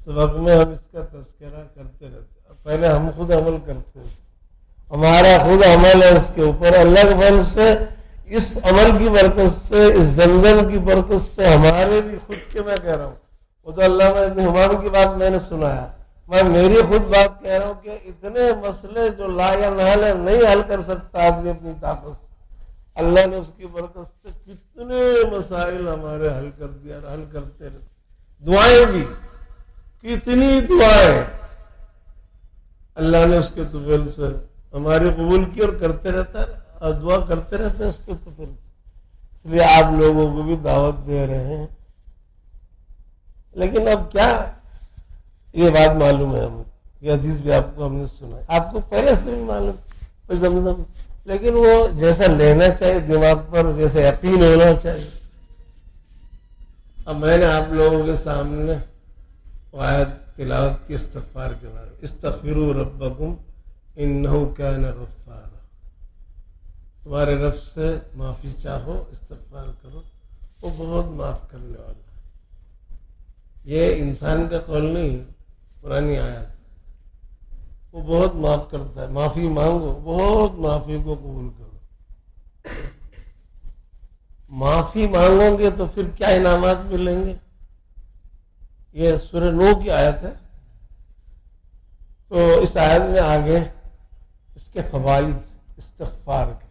سبق میں ہم اس کا تذکرہ کرتے رہتے. پہلے ہم خود عمل کرتے ہیں، ہمارا خود عمل ہے اس کے اوپر. اللہ کے فضل سے اس عمل کی برکت سے، اس زمزم کی برکت سے ہمارے بھی خود کے، میں کہہ رہا ہوں، وہ تو علامہ ابن حمام کی بات میں نے سنایا، میں میری خود بات کہہ رہا ہوں کہ اتنے مسئلے جو لا یا نحل نہیں حل کر سکتا آدمی اپنی طاقت سے، اللہ نے اس کی برکت سے کتنے مسائل ہمارے حل کر دیا اور حل کرتے رہتے. دعائیں بھی کتنی دعائیں اللہ نے اس کے طفیل سے ہماری قبول کی اور کرتے رہتا ہے، اور دعا کرتے رہتے ہیں اس کے طفیل سے. اس لیے آپ لوگوں کو بھی دعوت دے رہے ہیں. لیکن اب کیا یہ بات معلوم ہے ہمیں، یہ حدیث بھی آپ کو ہم نے سنا ہے، آپ کو پہلے سے بھی معلوم زمزم، لیکن وہ جیسا لینا چاہیے دماغ پر، جیسے یقین ہونا چاہیے. اب میں نے آپ لوگوں کے سامنے آیت تلاوت کی استغفار کے بارے میں، استغفروا ربکم انہ کان غفارا. تمہارے رب سے معافی چاہو، استغفار کرو، وہ بہت معاف کرنے والا ہے. یہ انسان کا قول نہیں، پرانی آیت، وہ بہت معاف کرتا ہے. معافی مانگو، بہت معافی کو قبول کرو. معافی مانگو گے تو پھر کیا انعامات ملیں گے؟ یہ سورہ نوح کی آیت ہے. تو اس آیت میں آگے اس کے فوائد استغفار کے،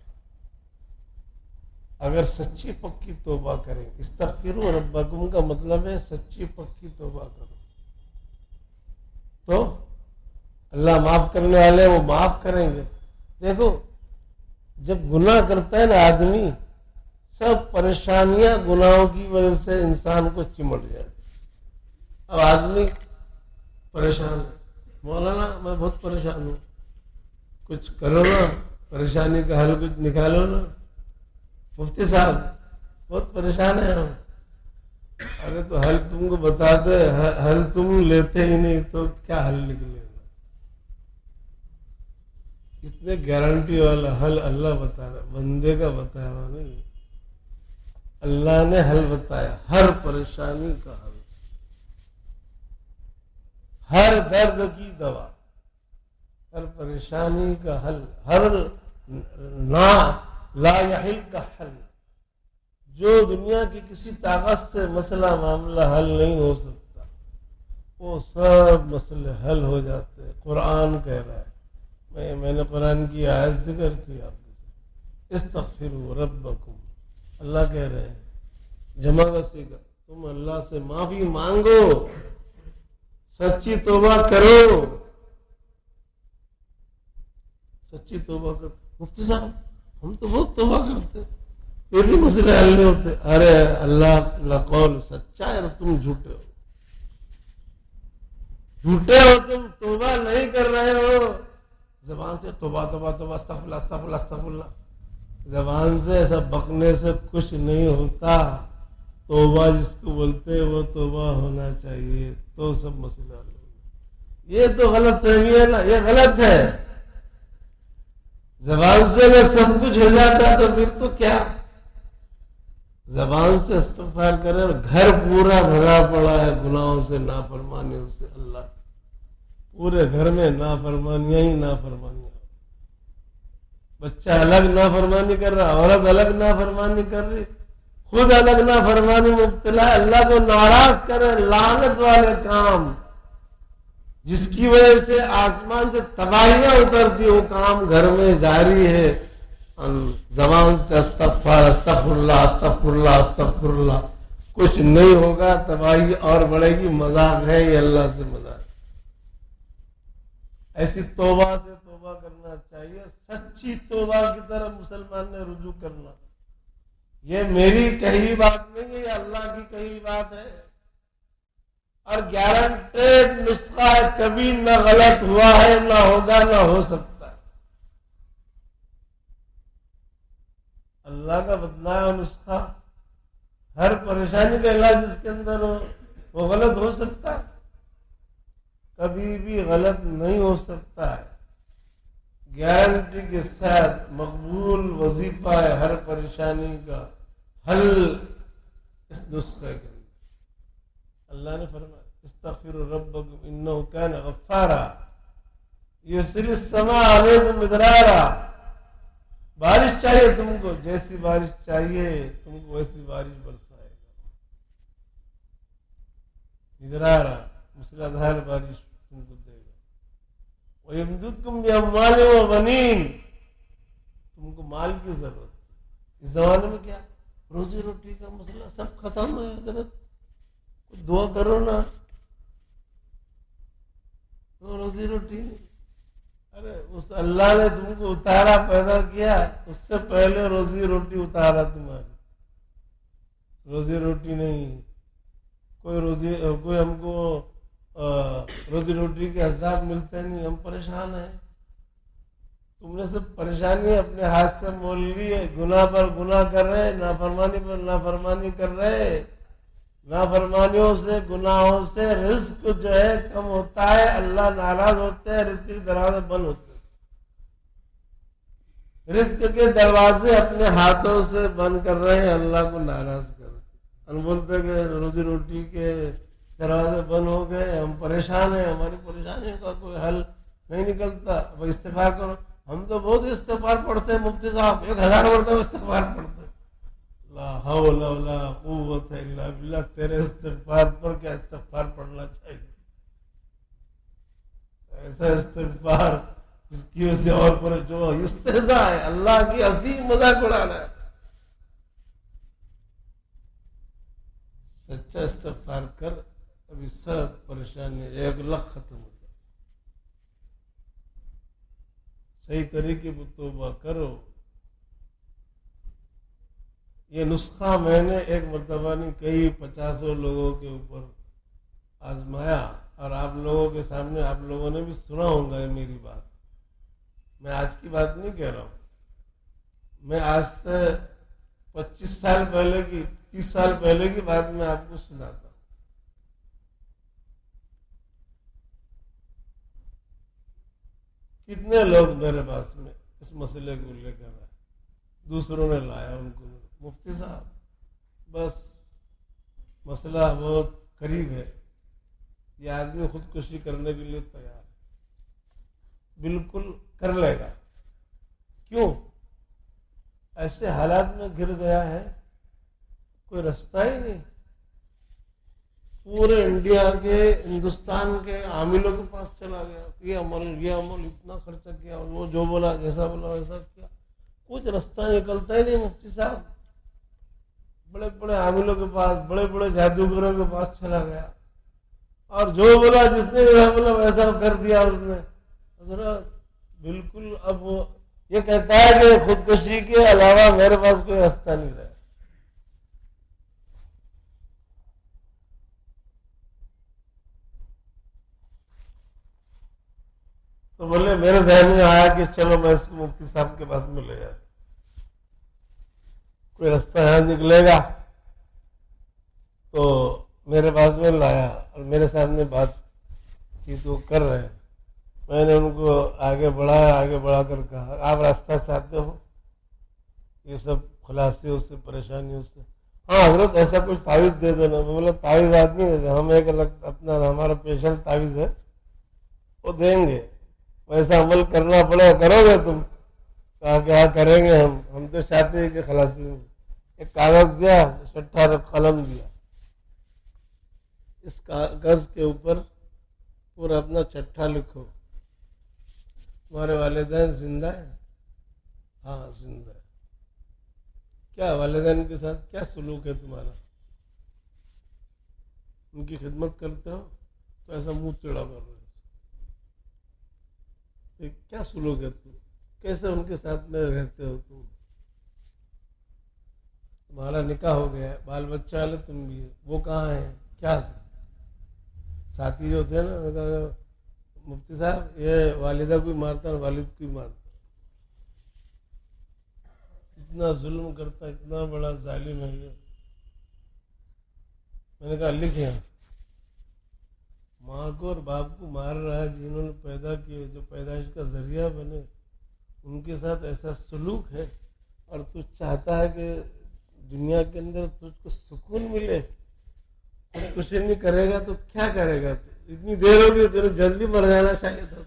اگر سچی پکی توبہ کریں، استغفروا ربکم کا مطلب ہے سچی پکی توبہ کرو، تو اللہ معاف کرنے والے وہ معاف کریں گے. دیکھو جب گناہ کرتا ہے نا آدمی، سب پریشانیاں گناہوں کی وجہ سے انسان کو چمٹ جاتی. اب آدمی پریشان ہے، مولانا میں بہت پریشان ہوں، کچھ کرو نا، پریشانی کا حل کچھ نکالو نا. مفتی صاحب بہت پریشان ہیں ہم. ارے تو حل تم کو بتا دے، حل تم لیتے ہی نہیں تو کیا حل نکلے گا؟ اتنے گارنٹی والا حل اللہ بتا رہا، بندے کا بتایا ہوا نہیں. اللہ نے حل بتایا، ہر پریشانی کا حل، ہر درد کی دوا، ہر پریشانی کا حل، ہر لا یحل کا حل. جو دنیا کی کسی طاقت سے مسئلہ معاملہ حل نہیں ہو سکتا، وہ سب مسئلے حل ہو جاتے ہیں. قرآن کہہ رہا ہے، میں نے قرآن کی آیت ذکر کی آپ کے ساتھ، استغفروا ربکم. اللہ کہہ رہے ہیں جمع وسیع کا، تم اللہ سے معافی مانگو، سچی توبہ کرو، سچی توبہ کرو. مفتی صاحب ہم تو بہت توبہ کرتے ہیں پھر بھی مسئلے حل نہیں ہوتے. ارے اللہ کا قول سچا ہے، تم جھوٹے ہو، جھوٹے ہو، تم توبہ نہیں کر رہے ہو. زبان سے توبہ توبہ توبہ استغفر اللہ استغفر اللہ استغفر اللہ، زبان سے ایسا بکنے سے کچھ نہیں ہوتا. توبہ جس کو بولتے وہ توبہ ہونا چاہیے تو سب مسئلہ حل ہوگا. یہ تو غلط فہمی ہے نا، یہ غلط ہے. زبان سے میں سب کچھ ہو جاتا تو پھر تو کیا، زبان سے استغفار کرے. گھر پورا بھرا پڑا ہے گناہوں سے، نافرمانیوں سے. اللہ پورے گھر میں نافرمانیاں ہی نافرمانیاں. بچہ الگ نافرمانی کر رہا، عورت الگ نافرمانی کر رہی، خود الگ نافرمانی مبتلا ہے. اللہ کو ناراض کرے، لعنت والے کام جس کی وجہ سے آسمان سے تباہیاں اترتی، وہ کام گھر میں جاری ہے. زبان سے استغفار استغفر اللہ استغفر اللہ استغفر اللہ، کچھ نہیں ہوگا، تباہی اور بڑھے گی. مذاق ہے یہ، اللہ سے مذاق. ایسی توبہ سے توبہ کرنا چاہیے، سچی توبہ کی طرف مسلمان نے رجوع کرنا. یہ میری کہی بات نہیں ہے، یہ اللہ کی کہی بات ہے، اور گارنٹیڈ نسخہ ہے، کبھی نہ غلط ہوا ہے، نہ ہوگا، نہ ہو سکتا ہے. اللہ کا بتلایا نسخہ، ہر پریشانی کا علاج جس کے اندر ہو وہ غلط ہو سکتا ہے؟ کبھی بھی غلط نہیں ہو سکتا ہے. گارنٹی کے ساتھ مقبول وظیفہ ہے ہر پریشانی کا حل اس نسخے کے. اللہ نے فرمایا استغفروا ربکم انہ کان غفارا یرسل السماء علیکم مدرارا. بارش چاہیے تم کو، جیسی بارش چاہیے تم کو ویسی بارش برسائے گا. مدرارا مسلادھار بارش تم کو دے گا. وَيَمْدُدْكُمْ بِأَمْوَالٍ وَبَنِينَ. تم کو مال کی ضرورت ہے. اس زمانے میں کیا روزی روٹی کا مسئلہ سب ختم ہے. حضرت دعا کرو نا، تو روزی روٹی نہیں. ارے اس اللہ نے تم کو اتارا، پیدا کیا، اس سے پہلے روزی روٹی اتارا تمہاری. روزی روٹی نہیں، کوئی ہم کو روزی روٹی کے اسباب ملتے نہیں، ہم پریشان ہیں. تم نے سب پریشانی اپنے ہاتھ سے مول لی ہے. گناہ پر گناہ کر رہے، نافرمانی پر نافرمانی کر رہے. نافرمانیوں سے، گناہوں سے رزق جو ہے کم ہوتا ہے، اللہ ناراض ہوتے ہیں، رزق کے دروازے بند ہوتے ہیں. رزق کے دروازے اپنے ہاتھوں سے بند کر رہے ہیں، اللہ کو ناراض کر رہے ہیں. ہم بولتے کہ روزی روٹی کے دروازے بند ہو گئے، ہم پریشان ہیں، ہماری پریشانی کا کوئی حل نہیں نکلتا. اب استغفار کرو. ہم تو بہت استغفار پڑھتے ہیں مفتی صاحب، 1000 مرتبہ استغفار پڑھتے ہیں. لا حول ولا قوت الا باللہ. تیرے استغفار پر کیا استغفار پڑھنا چاہیے. ایسا استغفار جس کی وجہ سے اور پر جو استہزاء ہے، اللہ کی عظیم مذاق اڑانا ہے. سچا استغفار کر، ابھی سب پریشانی 1,00,000 ختم ہو جائے. صحیح طریقے پر توبہ کرو. یہ نسخہ میں نے ایک مرتبہ نہیں کئی 50 لوگوں کے اوپر آزمایا، اور آپ لوگوں کے سامنے آپ لوگوں نے بھی سنا ہوگا یہ میری بات. میں آج کی بات نہیں کہہ رہا ہوں، میں آج سے 25 سال پہلے کی 30 سال پہلے کی بات میں آپ کو سناتا ہوں. کتنے لوگ میرے پاس میں اس مسئلے کو لے کر آئے، دوسروں نے لایا ان کو، مفتی صاحب بس مسئلہ بہت قریب ہے، یہ آدمی خودکشی کرنے کے لیے تیار ہے، بالکل کر لے گا. کیوں؟ ایسے حالات میں گر گیا ہے، کوئی رستہ ہی نہیں. پورے انڈیا کے ہندوستان کے عاملوں کے پاس چلا گیا، یہ عمل اتنا خرچہ کیا، وہ جو بولا جیسا بولا ویسا کیا، کچھ رستہ نکلتا ہی نہیں. مفتی صاحب بڑے بڑے عاملوں کے پاس، بڑے بڑے جادوگروں کے پاس چلا گیا، اور جو بولا جس نے جیسا بولا ویسا کر دیا اس نے. حضرت بالکل اب وہ یہ کہتا ہے کہ خودکشی کے علاوہ میرے پاس کوئی راستہ نہیں رہا. تو بولے میرے ذہن میں آیا کہ چلو میں اس کو مفتی صاحب کے پاس میں لے جاتا، کوئی رستہ یہاں نکلے گا. تو میرے پاس میں لایا اور میرے سامنے بات کی تو کر رہے ہیں. میں نے ان کو آگے بڑھایا، آگے بڑھا کر کہا آپ راستہ چاہتے ہو یہ سب خلاصیوں سے، پریشانیوں سے؟ ہاں حضرت ایسا کچھ تعویذ دے دو نا. بولا تعویذ آدمی ہے، ہم ایک الگ اپنا ہمارا اسپیشل تعویذ ہے وہ دیں گے، ویسا عمل کرنا پڑے گا، کرو گے تم؟ کہا کہ ہاں کریں گے. ہم تو چاہتے ہیں کہ خلاصی. ایک کاغذ دیا، چھٹا قلم دیا، اس کاغذ کے اوپر پورا اپنا چٹھا لکھو. تمہارے والدین زندہ ہیں؟ ہاں زندہ ہے. کیا والدین کے ساتھ کیا سلوک ہے تمہارا؟ ان کی خدمت کرتے ہو تو ایسا منہ ٹیڑھا کر رہے ہو. کیا سلوک ہے تم؟ کیسے ان کے ساتھ میں رہتے ہو تم؟ تمہارا نکاح ہو گیا ہے، بال بچہ والے تم بھی ہے، وہ کہاں ہیں؟ کیا ساتھی جو تھے نا، میں کہا مفتی صاحب یہ والدہ کو مارتا ہے، والد کو مارتا، اتنا ظلم کرتا، اتنا بڑا ظالم ہے یہ. میں نے کہا لکھیں، ماں کو اور باپ کو مار رہا ہے جنہوں نے پیدا کیے، جو پیدائش کا ذریعہ بنے، ان کے ساتھ ایسا سلوک ہے، اور تو چاہتا ہے کہ دنیا کے اندر تجھ کو سکون ملے. کچھ نہیں کرے گا تو کیا کرے گا؟ اتنی دیر ہوگی تجھے جلدی مر جانا چاہیے تھا.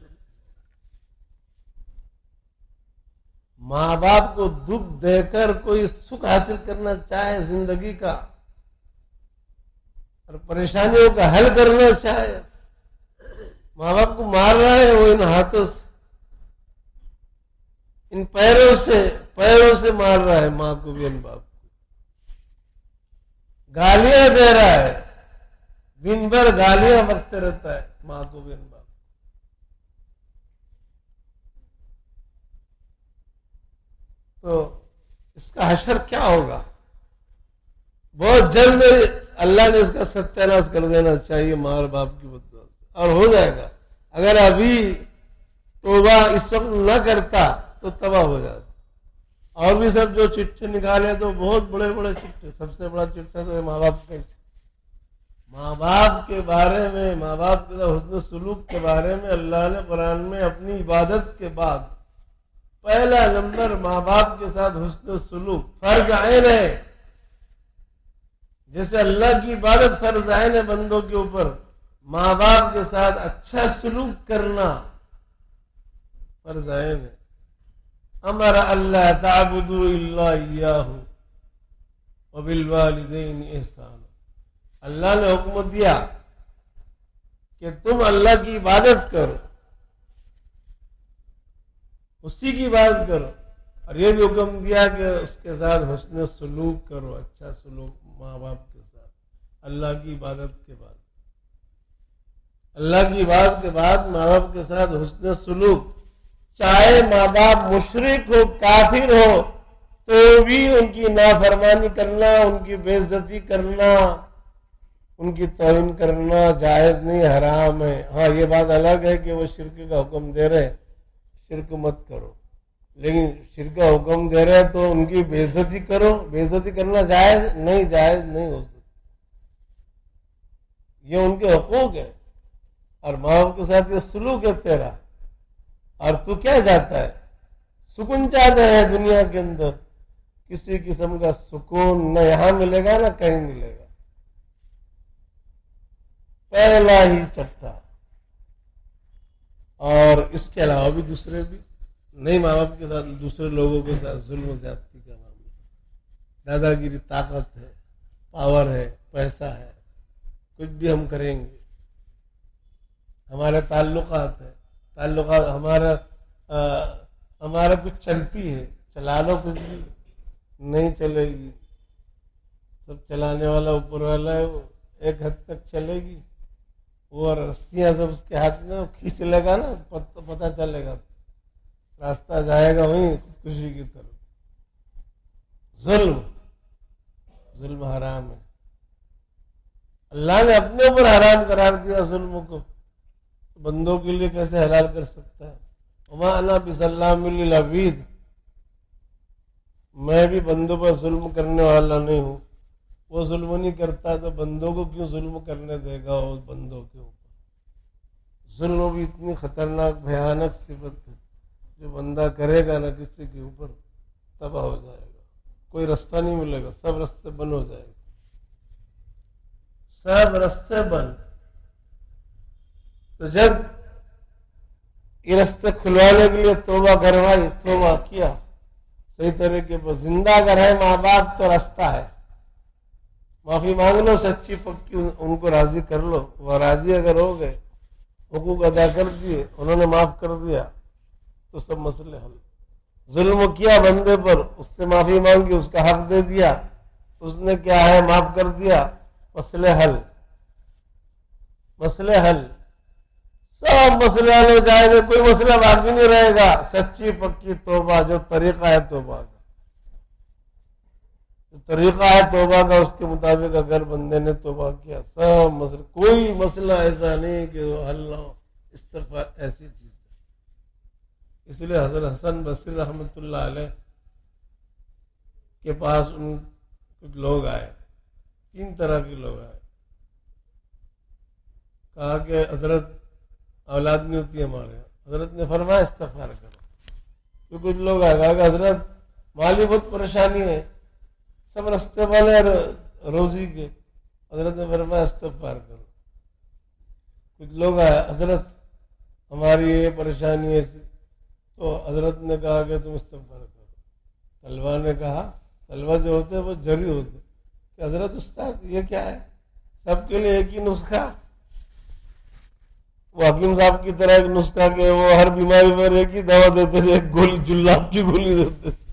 ماں باپ کو دکھ دے کر کوئی سکھ حاصل کرنا چاہے زندگی کا اور پریشانیوں کا حل کرنا چاہے، ماں باپ کو مار رہا ہے وہ ان ہاتھوں سے، ان پیروں سے مار رہا ہے، ماں کو بھی ان باپ کو گالیاں دے رہا ہے، دن بھر گالیاں بکتے رہتا ہے، ماں کو بھی ان باپ. تو اس کا حشر کیا ہوگا؟ بہت جلد اللہ نے اس کا ستیہ ناش کر دینا چاہیے ماں اور باپ کی بددعا سے، اور ہو جائے گا. اگر ابھی توبہ اس وقت نہ کرتا تو تباہ ہو جاتا. اور بھی سب جو چٹھے نکالے تو بہت بڑے بڑے چٹھے، سب سے بڑا چٹھا تو ماں باپ کا. ماں باپ کے بارے میں، ماں باپ کے حسن سلوک کے بارے میں اللہ نے قرآن میں اپنی عبادت کے بعد پہلا نمبر ماں باپ کے ساتھ حسن سلوک فرض عین ہے. جیسے اللہ کی عبادت فرض عین ہے بندوں کے اوپر، ماں باپ کے ساتھ اچھا سلوک کرنا فرض عین ہے. امر اللہ تعبدوا الا اياه وبالوالدین احسانا. اللہ نے حکم دیا کہ تم اللہ کی عبادت کرو، اسی کی عبادت کرو، اور یہ بھی حکم دیا کہ اس کے ساتھ حسن سلوک کرو، اچھا سلوک ماں باپ کے ساتھ. اللہ کی عبادت کے بعد، اللہ کی عبادت کے بعد ماں باپ کے ساتھ حسن سلوک، چاہے ماں باپ مشرک ہو، کافر ہو، تو بھی ان کی نافرمانی کرنا، ان کی بے عزتی کرنا، ان کی توہین کرنا جائز نہیں، حرام ہے۔ ہاں یہ بات الگ ہے کہ وہ شرک کا حکم دے رہے، شرک مت کرو، لیکن شرک کا حکم دے رہے تو ان کی بے عزتی کرو۔ بے عزتی کرنا جائز نہیں، جائز نہیں ہو سکتا، یہ ان کے حقوق ہے، اور ماں باپ کے ساتھ یہ سلوک ہے تیرا، اور تو کیا چاہتا ہے؟ سکون چاہتا ہے دنیا کے اندر، کسی قسم کا سکون نہ یہاں ملے گا نہ کہیں ملے گا، پہلا ہی چٹا۔ اور اس کے علاوہ بھی دوسرے بھی نہیں، ماں باپ کے ساتھ دوسرے لوگوں کے ساتھ ظلم و زیادتی کا معاملہ، دادا گیری، طاقت ہے، پاور ہے، پیسہ ہے، کچھ بھی ہم کریں گے، ہمارے تعلقات ہے، تعلقات ہمارا کچھ چلتی ہے، چلا لو، کچھ بھی نہیں چلے گی، سب چلانے والا اوپر والا ہے، وہ ایک حد تک چلے گی، وہ رسیاں سب اس کے ہاتھ میں، کھینچ لے گا نا، پتہ چلے گا، راستہ جائے گا وہیں خودکشی کی طرف۔ ظلم حرام ہے، اللہ نے اپنے اوپر حرام قرار دیا ظلم کو، بندوں کے لیے کیسے حلال کر سکتا ہے؟ وما انا بظلام للعبید، میں بھی بندوں پر ظلم کرنے والا نہیں ہوں، وہ ظلم نہیں کرتا تو بندوں کو کیوں ظلم کرنے دے گا؟ اس بندوں کے اوپر ظلم بھی اتنی خطرناک بھیانک صفت ہے، جو بندہ کرے گا نا کسی کے اوپر تباہ ہو جائے گا، کوئی رستہ نہیں ملے گا، سب رستے بند ہو جائے گا، سب رستے بند۔ تو جب یہ رستے کھلوانے کے لیے توبہ کروائی، توبہ کیا صحیح طریقے پر، زندہ اگر ہے ماں باپ تو راستہ ہے، معافی مانگ لو سچی پکی، ان کو راضی کر لو، وہ راضی اگر ہو گئے، حقوق ادا کر دیے، انہوں نے معاف کر دیا تو سب مسئلے حل۔ ظلم کیا بندے پر، اس سے معافی مانگی، اس کا حق دے دیا، اس نے کیا ہے معاف کر دیا، مسئلے حل، مسئلے حل، سب مسئلے حل ہو جائیں گے، کوئی مسئلہ باقی نہیں رہے گا۔ سچی پکی توبہ، جو طریقہ ہے توبہ کا، جو طریقہ ہے توبہ کا، اس کے مطابق اگر بندے نے توبہ کیا، سب مسئلہ، کوئی مسئلہ ایسا نہیں کہ وہ حل نہ ہو، استغفار ایسی چیز ہے۔ اس لیے حضرت حسن بصری رحمۃ اللہ علیہ کے پاس ان کچھ لوگ آئے، 3 طرح کے لوگ آئے، کہا کہ حضرت اولاد نہیں ہوتی ہمارے یہاں، حضرت نے فرمایا استغفار کرو۔ تو کچھ لوگ آئے، کہا کہ حضرت مالی بہت پریشانی ہے، سب رستے والے روزی کے، حضرت نے فرمایا استغفار کرو۔ کچھ لوگ آئے، حضرت ہماری یہ پریشانی ہے، تو حضرت نے کہا کہ تم استغفار کرو۔ طلبہ نے کہا، طلبہ جو ہوتے ہیں وہ جری ہوتے کہ حضرت استاد یہ کیا ہے، سب کے لیے ایک ہی نسخہ، وہ حکیم صاحب کی طرح ایک نسخہ کہ وہ ہر بیماری پر ایک ہی دوا دیتے تھے، ایک گولی، جلاب کی گولی دیتے تھے۔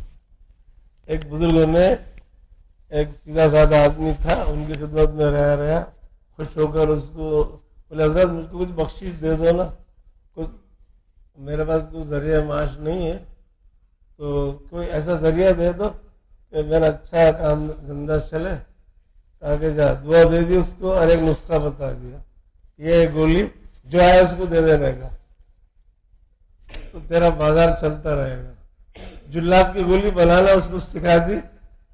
ایک بزرگ نے، ایک سیدھا سادہ آدمی تھا، ان کی خدمت میں رہا، خوش ہو کر اس کو بولے حضرت مجھ کو کچھ بخشش دے دو نا، کچھ میرے پاس کچھ ذریعہ معاش نہیں ہے، تو کوئی ایسا ذریعہ دے دو کہ میرا اچھا کام دھندا چلے۔ کہا کہ جا، دعا دے دی اس کو اور ایک نسخہ بتا دیا، یہ گولی جو ہے اس کو دے دینے کا، تو تیرا بازار چلتا رہے گا۔ جلاب کی گولی بنانا اس کو سکھا دی،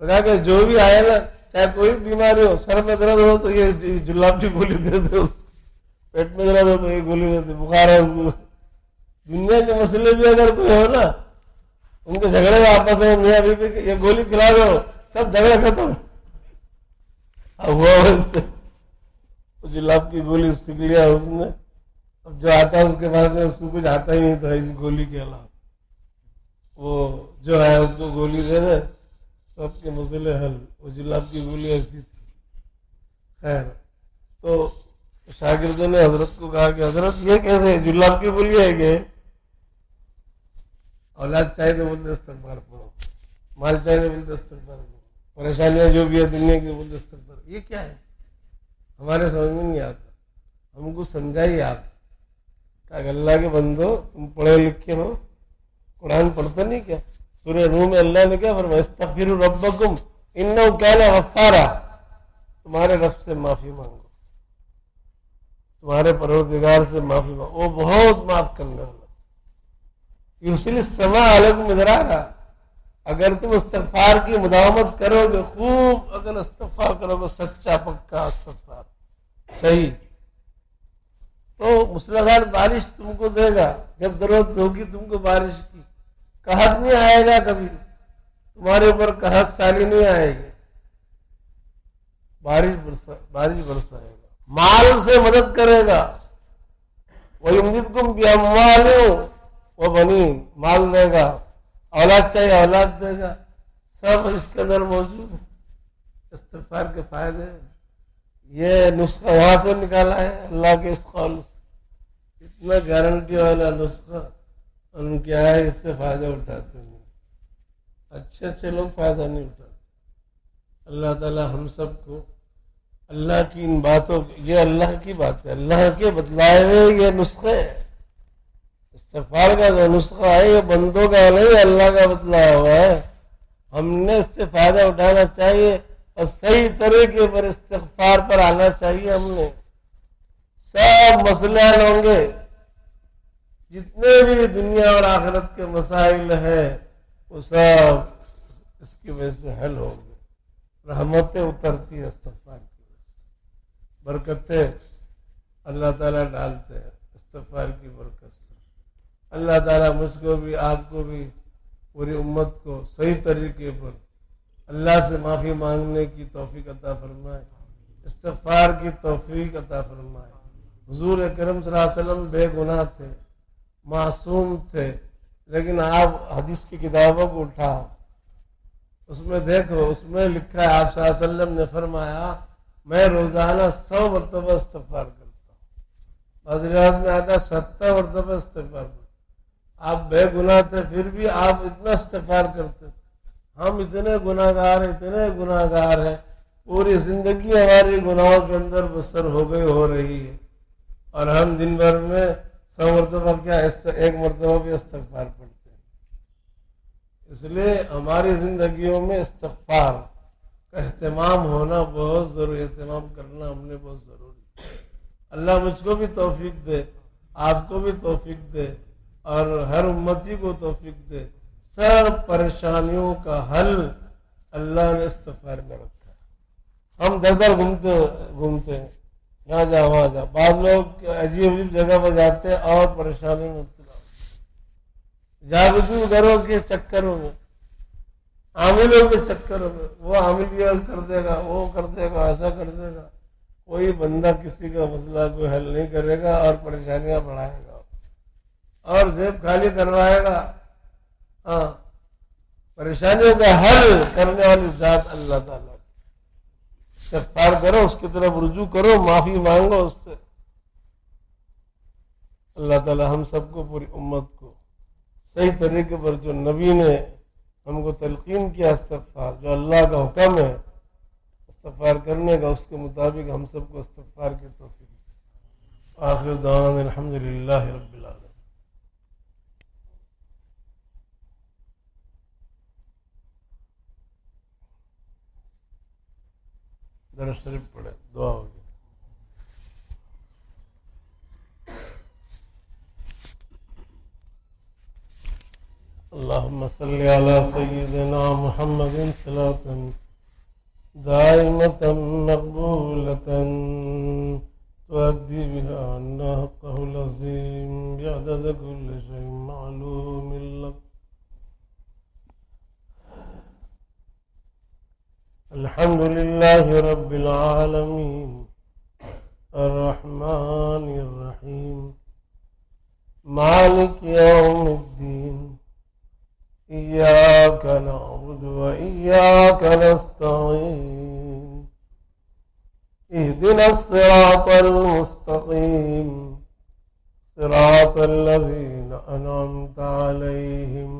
کہا کہ جو بھی آئے نا، چاہے کوئی بیماری ہو، سر میں درد ہو تو یہ جلاب کی گولی دے دے، اس کو پیٹ میں درد ہو تو یہ گولی دے دے، بخار ہے اس کو۔ دنیا کے مسئلے بھی اگر کوئی ہو نا، ان کے جھگڑے میں آپس میں میاں بیوی کے، یہ گولی کھلا دو، سب جھگڑے ختم۔ اب ہوا اس سے جلاب کی گولی سیکھ لیا اس نے، اب جو آتا ہے اس کے پاس اس کو کچھ آتا ہی نہیں تھا اس گولی کے علاوہ، وہ جو ہے اس کو گولی دے دے، سب کے مسئلے حل۔ وہ جلاب کی گولی ایسی تھی۔ خیر، تو شاگردوں نے حضرت کو کہا کہ حضرت یہ کیسے جلاب کی گولی ہے کہ اولاد چاہیے تو بولتے استغفار پڑھو، مال چاہیے تو بولتے استغفار پڑھو، پریشانیاں جو بھی ہے دنیا کی بولتے استغفار، یہ کیا ہے؟ ہمارے سمجھ میں نہیں آتا، ہم کو سمجھائیے آپ۔ کہ اللہ کے بندو، تم پڑھے لکھے ہو، قرآن پڑھتے نہیں کیا؟ سورہ روم میں اللہ نے کیا فرمایا؟ استغفروا ربکم انہ کان غفارا، تمہارے رب سے معافی مانگو، تمہارے پروردگار سے معافی مانگو، وہ بہت معاف کرنے والا۔ یرسل السماء علیکم مدرارا، اگر تم استغفار کی مداومت کرو گے، خوب اگر استغفار کرو گے، سچا پکا استغفار صحیح، تو مسلسل بارش تم کو دے گا، جب ضرورت ہوگی تم کو بارش کی، قحط نہیں آئے گا، کبھی تمہارے اوپر قحط سالی نہیں آئے گی، بارش برسائے گا، مال سے مدد کرے گا، وَيُمْدِدْكُمْ بِأَمْوَالٍ وَبَنِينَ، مال دے گا، اولاد چاہیے اولاد دے گا، سب اس کے اندر موجود ہے۔ استغفار کے فائدے، یہ نسخہ وہاں سے نکالا ہے اللہ کے اس قول سے، اتنا گارنٹی والا نسخہ، ان کیا ہے اس سے فائدہ اٹھاتے نہیں، اچھے لوگ فائدہ نہیں اٹھاتے۔ اللہ تعالی ہم سب کو اللہ کی ان باتوں، یہ اللہ کی بات ہے، اللہ کے بتلائے ہوئے یہ نسخے ہے، استغفار کا جو نسخہ ہے یہ بندوں کا نہیں، اللہ کا بتلایا ہوا ہے، ہم نے اس سے فائدہ اٹھانا چاہیے اور صحیح طریقے پر استغفار پر آنا چاہیے۔ ہم نے سب مسئلے حل ہوں گے، جتنے بھی دنیا اور آخرت کے مسائل ہیں وہ سب اس کی وجہ سے حل ہوں گے، رحمتیں اترتی ہیں استغفار کی وجہ سے، برکتیں اللہ تعالیٰ ڈالتے ہیں استغفار کی برکت سے۔ اللہ تعالیٰ مجھ کو بھی، آپ کو بھی، پوری امت کو صحیح طریقے پر اللہ سے معافی مانگنے کی توفیق عطا فرمائے، استغفار کی توفیق عطا فرمائے۔ حضور اکرم صلی اللہ علیہ وسلم بے گناہ تھے، معصوم تھے، لیکن آپ حدیث کی کتابوں کو اٹھاؤ، اس میں دیکھو، اس میں لکھا ہے آپ صلی اللہ علیہ وسلم نے فرمایا میں روزانہ 100 مرتبہ استغفار کرتا ہوں، بعض روایت میں آتا 70 مرتبہ استغفار کرتا ہوں۔ آپ بے گناہ تھے پھر بھی آپ اتنا استغفار کرتے تھے، ہم اتنے گناہ گار ہیں، پوری زندگی ہماری گناہوں کے اندر بسر ہو رہی ہے، اور ہم دن بھر میں 100 مرتبہ کیا 1 مرتبہ بھی استغفار پڑھتے ہیں۔ اس لیے ہماری زندگیوں میں استغفار کا اہتمام ہونا بہت ضروری، اہتمام کرنا ہم نے بہت ضروری۔ اللہ مجھ کو بھی توفیق دے، آپ کو بھی توفیق دے، اور ہر امتی کو توفیق دے۔ سب پریشانیوں کا حل اللہ نے استغفار میں رکھا ہے۔ ہم در در گھومتے ہیں، یہاں جا وہاں جا، بعض لوگ عجیب جگہ پر جاتے ہیں اور پریشانی میں مبتلا جادوگروں کے چکروں میں، عاملوں کے چکروں میں، وہ عامل یہ کر دے گا، وہ کر دے گا، ایسا کر دے گا، کوئی بندہ کسی کا مسئلہ کوئی حل نہیں کرے گا اور پریشانیاں بڑھائے گا اور جیب خالی کروائے گا۔ ہاں، پریشانیوں کا حل کرنے والی ذات اللہ تعالیٰ، استغفار کرو، اس کی طرف رجوع کرو، معافی مانگو اس سے۔ اللہ تعالیٰ ہم سب کو، پوری امت کو صحیح طریقے پر جو نبی نے ہم کو تلقین کیا استغفار، جو اللہ کا حکم ہے استغفار کرنے کا، اس کے مطابق ہم سب کو استغفار کی توفیق۔ آخر دعوانا الحمدللہ رب العالمین۔ درود شریف پڑھے، دعا ہوگی۔ اللہم صلی علی سیدنا محمد صلاۃ دائمۃ مقبولۃ تؤدی بها عنا حقہ العظیم بعدد کل شیء معلوم لک۔ الحمد للہ رب العالمین الرحمن الرحیم مالک یوم الدین ایاک نعبد و ایاک نستعین اہدنا الصراط المستقیم صراط الذین انعمت علیہم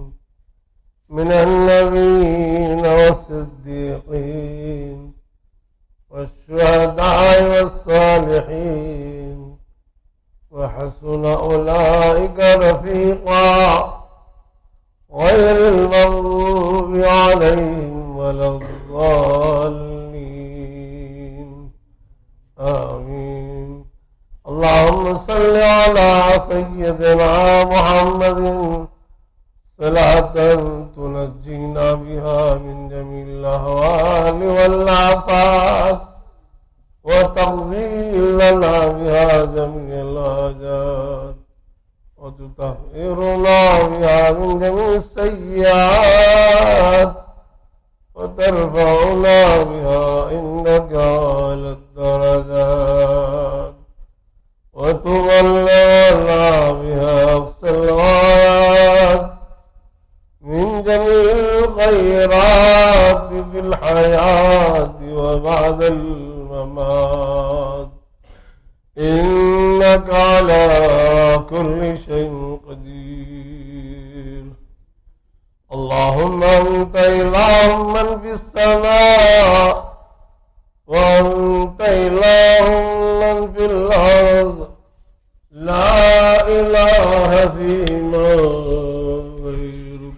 من النبیین والصدیقین والشہداء والصالحین وحسن اولئک رفیقا۔ غير المغضوب عليهم ولا الضالين آمين. اللهم صل على سيدنا محمد صلاة تنجينا بها من جميع الأهوال والآفات وتقضي لنا بها جميع الحاجات وتطهرنا بها من جميع السيئات وترفعنا بها عندك على الدرجات وتبلغنا بها أقصى الغايات من جميع الخيرات في الحياة وبعد الممات إنك على كل شيء قدير. اللهم أنت إله من في السماء وأنت إله من في الأرض لا إله فيما غيرك.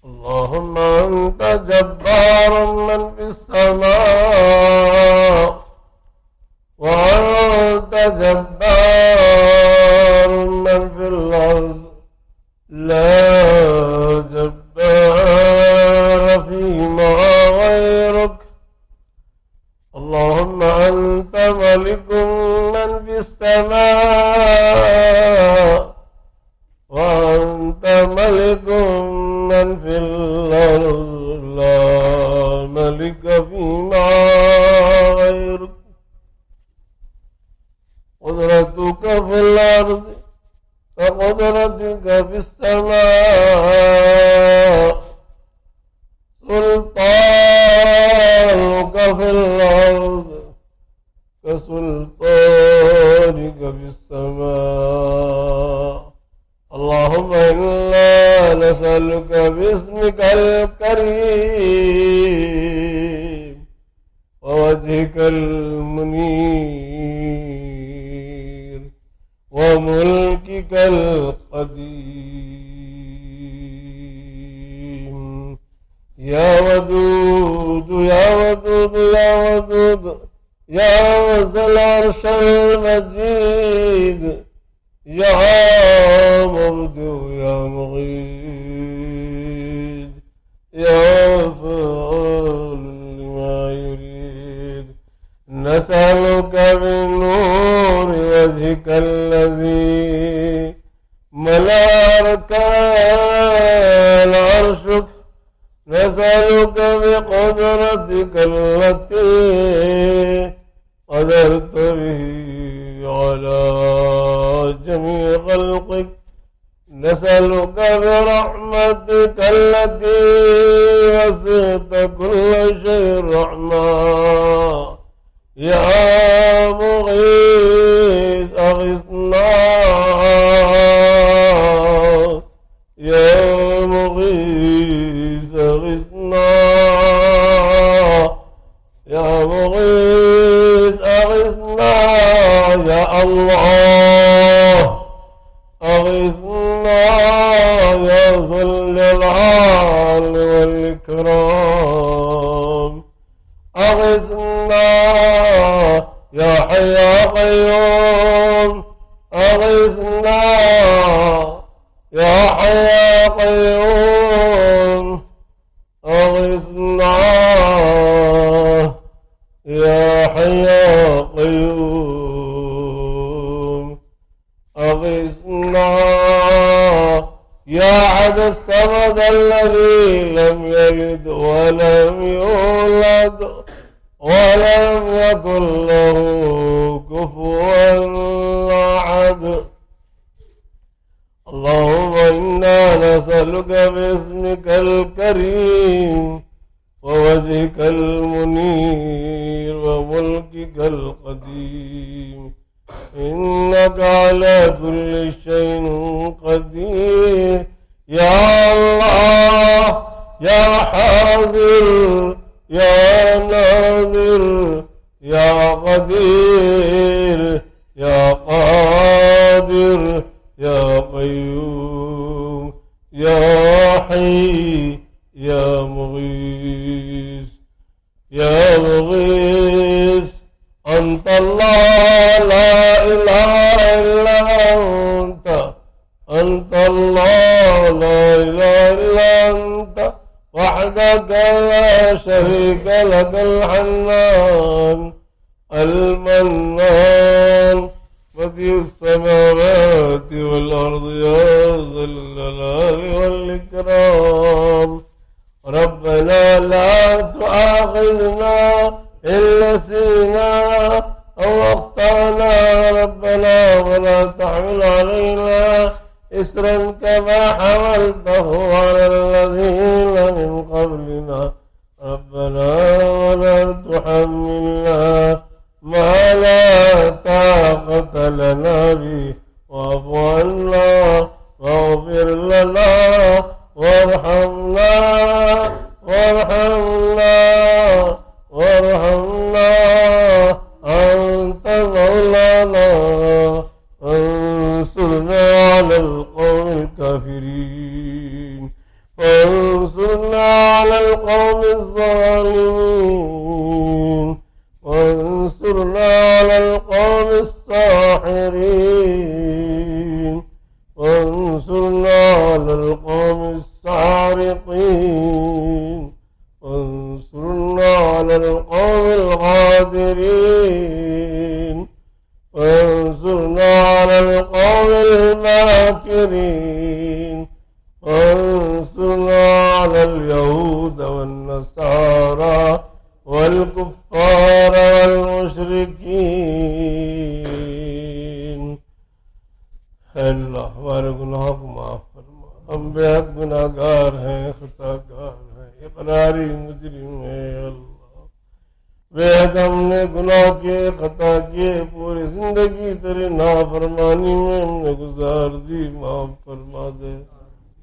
اللهم أنت جبار من في السماء وأنت جبار من في الأرض لا جبار فيما غيرك. اللهم أنت ملك من في السماء وأنت ملك من في الأرض لا ملك فيما غيرك. قدرتك في الأرض كقدرتك في السماء سلطانك في الأرض كسلطانك في السماء. اللهم إنا نسألك باسمك الكريم ووجهك المنير وملكك القديم يا ودود يا ودود يا ودود يا ذا العرش المجيد يا مبدئ يا مغيث يا فعال لما يريد. نسألك بنور وجهك الذي ملأ أركان عرشك. نسألك بقدرتك التي قدرت به على جميع خلقك. نسألك برحمتك التي وسعت كل شيء رحمة يا مغيث أغثنا يا مغيث أغثنا يا مغيث أغثنا يا الله أغثنا يا ذا الجلال والإكرام. أغثنا يا حي يا قيوم. أغثنا يا حي يا قيوم. أغثنا يا حي يا قيوم. أغثنا يا أحد الصمد الذي لم يلد ولم يولد ولم يكن له كفوا أحد. اللهم إنا نسألك باسمك الكريم ووجهك المنير وملكك القديم إنك على كل شيء قدير. يا الله يا حاضر يا ناظر يا قدير يا قادر يا قيوم يا أنت الله لا إله إلا أنت أنت الله لا إله إلا أنت وحدك لا شريك لك الحنان المنان بديع السماوات والأرض يا ذا الجلال والإكرام ربنا لا تؤاخذنا إن نسينا أو أخطأنا ربنا ولا تحمل علينا إسرا كما حملته على الذين من قبلنا ربنا ولا تحملنا ما لا طاقة لنا به واعف عنا واغفر لنا وارحمنا أنت مولانا وانصرنا على القوم الكافرين وانصرنا على القوم الظالمين وانصرنا على القوم الساحرين وانصرنا على القوم السارقين وانصرنا على القوم الغادرين وانصرنا على القوم الماكرين وانصرنا على اليهود والنصارى والكفار والمشركين اللہ ہمارے گناہوں کو معاف فرما ہم بے حد گناہ گار ہیں خطا گار ہیں اقراری مجرم ہیں اللہ بے حد ہم نے گناہ کیے خطا کیے پوری زندگی تیری نافرمانی میں ہم نے گزار دی معاف فرما دے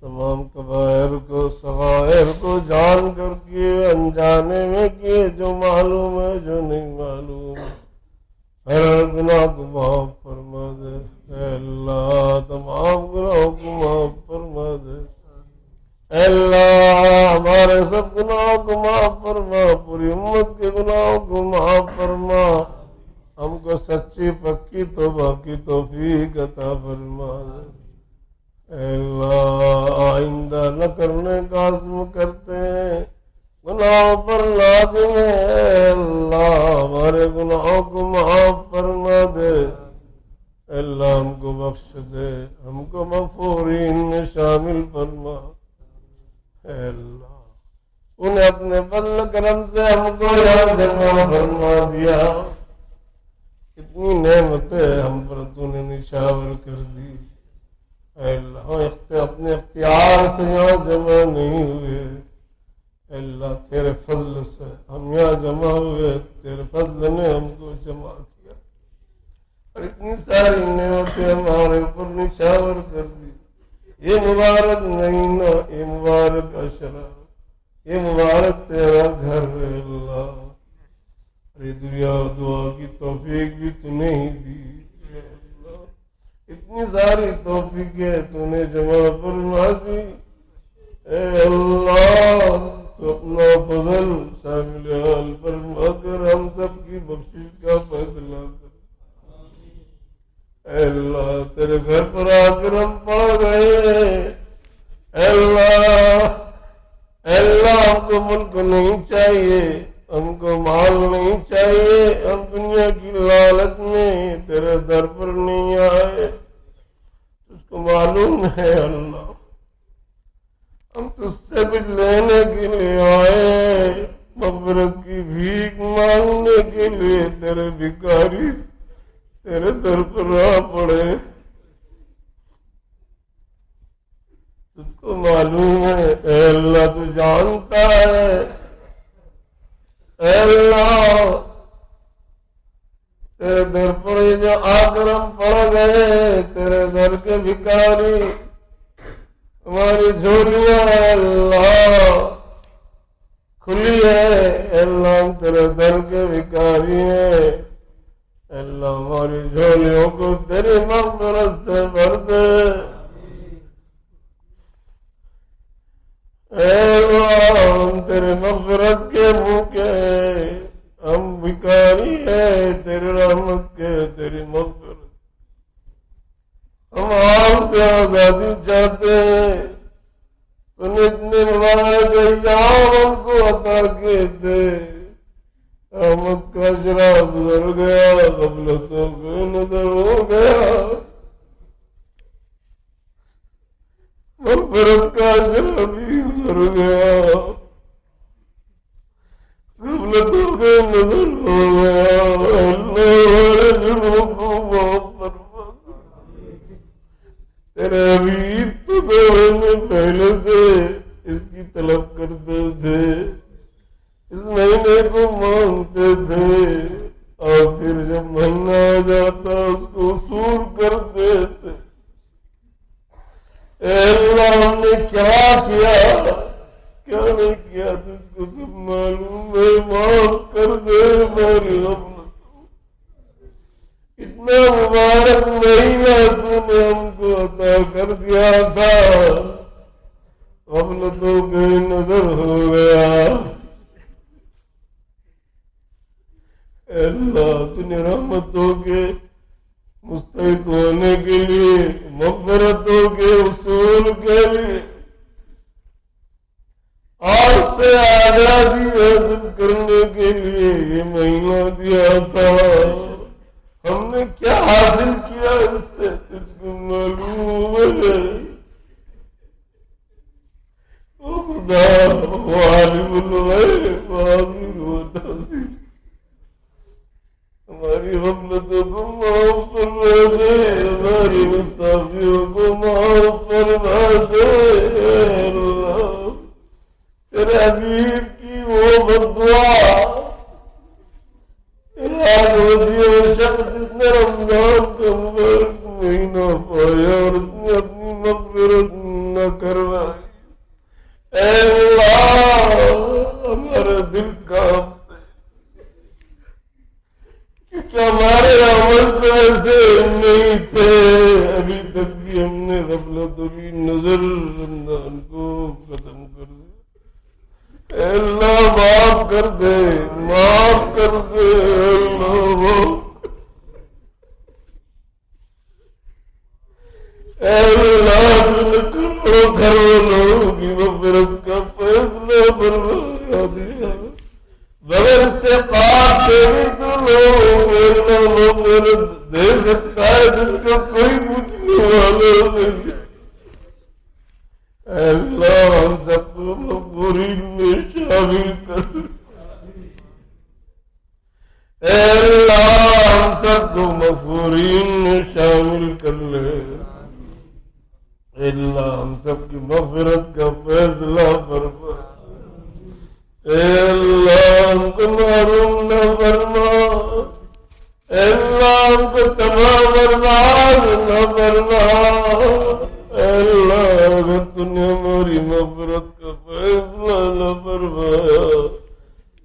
تمام کبائر کو صغائر کو جان کر کیے انجانے میں کیے جو معلوم ہے جو نہیں معلوم ہر گناہ کو معاف فرما دے اے اللہ تمام گناہوں کو معاف فرما دے اے اللہ ہمارے سب گناہوں کو معاف فرما پوری امت کے گناہوں کو معاف فرما ہم کو سچی پکی توبہ کی توفیق عطا فرما دے اے اللہ آئندہ نہ کرنے کا عزم کرتے ہیں گناہوں پر لازم ہے اے اللہ ہمارے گناہوں کو معاف فرما دے اے اللہ ہم کو بخش دے ہم کو مغفورین میں شامل فرما اے اللہ انہیں اپنے فضل کرم سے ہم کو یاد جمع فرما دیا اتنی نعمتیں ہم پر تو نے نشاور کر دی اے اللہ اپنے اختیار سے یہاں جمع نہیں ہوئے اے اللہ تیرے فضل سے ہم یہاں جمع ہوئے تیرے فضل نے ہم کو جمع کیا اور اتنی ساری نعمتیں ہمارے اوپر نشاور کر دی یہ مبارک مہینہ یہ مبارک عشرہ یہ مبارک تیرا گھر ہے اللہ ارے دنیا دعا کی توفیق بھی تو نہیں دی اتنی ساری توفیقیں تو نے جمع فرما دی اے اللہ تو اپنا فضل شامل حال فرما کر ہم سب کی بخشش کا فیصلہ کر اے اللہ تیرے گھر پر آ کر ہم پڑ گئے اے اللہ ہم کو ملک نہیں چاہیے ہم کو مال نہیں چاہیے ہم دنیا کی لالچ میں تیرے در پر نہیں آئے تجھ کو معلوم ہے اللہ ہم تجھ سے کچھ لینے کے لیے آئے مغفرت کی بھیک مانگنے کے لیے تیرے بھکاری تیرے در پر آ پڑے تجھ کو معلوم ہے اے اللہ تو جانتا ہے اے اللہ تیرے در پر جو آ کر ہم پڑ گئے تیرے در کے بھکاری ہماری جھولیاں اے اللہ کھلی ہے اے اللہ ہم تیرے در کے بھکاری ہیں اے اللہ ہماری جھولیوں کو تیری مغفرت سے بھر دے اے اللہ ہم تیرے مغفرت کے منہ کے ہم بھکاری ہیں تیری رحمت کے، تیری مغفرت۔ ہم آپ سے آزادی چاہتے ہیں، تو اتنے مبارک ایام ہم کو عطا کیے تھے، رحمت کا شراب گزر گیا، غفلتوں کے نظر ہو گیا، مغفرت کا شراب بھی گزر گیا، غفلتوں کے نظر ہو گیا۔ اللہ جنوں کو معاف فرما، تیرے حبیب تو میں پہلے سے اس کی طلب کرتے تھے، اس مہینے کو مانگتے تھے، اور پھر جب مہینہ آ جاتا اس کو وصول کرتے تھے۔ اے اللہ ہم نے کیا کیا کیا نہیں کیا تجھ کو سب معلوم ہے، معاف کر دے ہماری غفلت۔ اتنا مبارک مہینہ تو نے ہم کو عطا کر دیا تھا، غفلتوں کے نظر ہو گیا۔ اے اللہ تو نے رحمتوں کے مستحق ہونے کے لیے، مغفرتوں کے اصول کے لیے آج سے آزادی حاصل کرنے کے لیے یہ مہینہ دیا تھا۔ ہم نے کیا حاصل کیا اس سے تجھ کو معلوم ہے۔ او خدا عالم الغیب حاضر و ناظر، ہماری غفلتوں کو معاف فرما دے، ہماری گستاخیوں کو معاف فرما دے۔ اے اللہ تیرے حبیب کی وہ بددعا، وہ شخص جس نے رمضان کا مبارک مہینہ پایا اور اس نے اپنی مغفرت نہ کروائی، اے اللہ ہمارا دل کانپتا ہے، کیونکہ ہمارے عمل تو ایسے نہیں تھے، ابھی تک بھی ہم نے غفلتوں کی نظر رمضان کو ختم کر دیا۔ اے اللہ معاف کر دے، معاف کر دے، اے اللہ کروڑوں گھر والوں کی مغفرت کا فیصلہ فرما دیا، بغیر استحقاق کے بھی تو لوگ مغفرت دے سکتا ہے جس کا کوئی پوچھنے والا نہیں۔ اے اللہ ہم سب کو مغفورین میں شامل کر، اے اللہ ہم سب کو مغفورین میں شامل کر لے، اے اللہ ہم سب کی مغفرت کا فیصلہ فرما، اے اللہ ہم کو محروم نہ فرما، اے اللہ ہم کو تباہ برباد نہ فرما۔ اے اللہ اگر تو نے ہماری مغفرت کا فیصلہ نہ فرمایا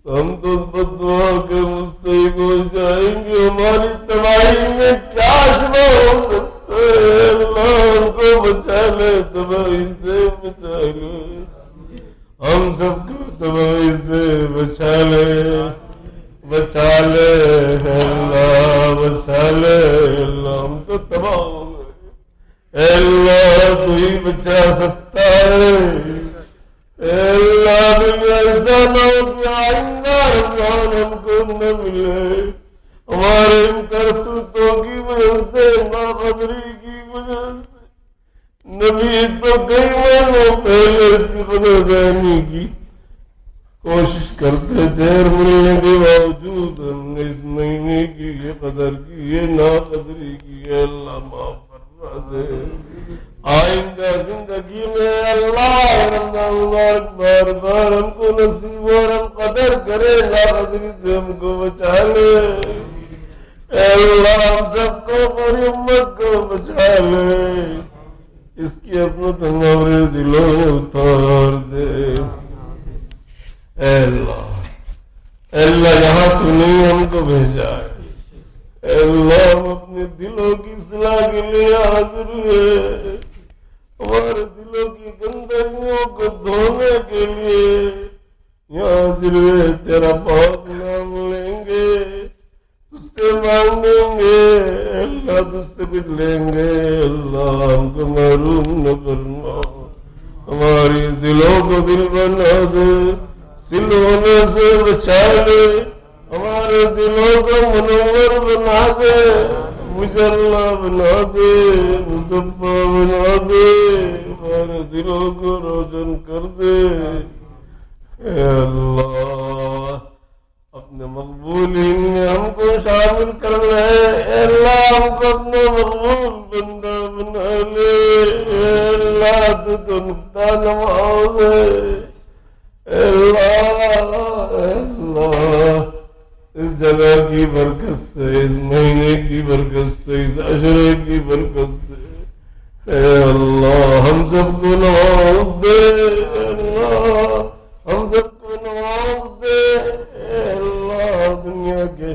تو ہم تو اس بددعا کے مستحق ہو جائیں گے، ہماری تباہی میں کیا شبہ ہو سکتا ہے۔ اے اللہ ہم کو بچا لے، تباہی سے بچا لے، ہم سب کو تباہی سے بچا لے، بچا لے، اے اللہ بچا لے۔ اے اللہ ہم تو تباہ ہو گئے، اے اللہ تو ہی بچا سکتا ہے۔ اے اللہ بھی ایسا نہ ہو کہ آئندہ رمضان ہم کو نہ ملے، ہمارے ان کرتوتوں کی وجہ سے، ناقدری کی وجہ سے۔ نبی تو کئی مہینوں پہلے اس کی قدردانی کی کوشش کرتے تھے، اور ملنے کے باوجود ہم نے اس مہینے کی یہ قدر کی، یہ ناقدری کی۔ اے اللہ معاف فرما دے، آئندہ زندگی میں اللہ رمضان مبارک بار بار ہم کو نصیب اور ہم قدر کرے، ناقدری سے ہم کو بچا لے۔ اے اللہ ہم سب کو پوری امت کو بچا لے، اس کی عظمت ہمارے دلوں میں اتار دے۔ اے اللہ یہاں تو نہیں ہم کو بھیجا ہے، اے اللہ ہم اپنے دلوں کی اصلاح کے لیے حاضر ہیں، ہمارے دلوں کی گندگیوں کو دھونے کے لیے یہاں حاضر ہے، تیرا پاک نام لیں گے، دیں گے اللہ تجھ سے کچھ لیں گے اللہ ہم کو محروم نہ فرما ہماری دلوں کو دل بنا دے سلونے سے بچا لے ہمارے دلوں کو منور بنا دے مجلہ بنا دے مصطفیٰ بنا دے ہمارے دلوں کو روشن کر دے اے اللہ اپنے مقبولین میں ہم کو شامل کر لے اے اللہ ہم کو اپنے مقبول بندہ بنا لے اے اللہ تو نقطہ نماز ہے اے اللہ اس جگہ کی برکت سے اس مہینے کی برکت سے اس عشرے کی برکت سے اے اللہ ہم سب کو نواز دے اے اللہ ہم سب کو نواز دے اے اللہ دنیا کے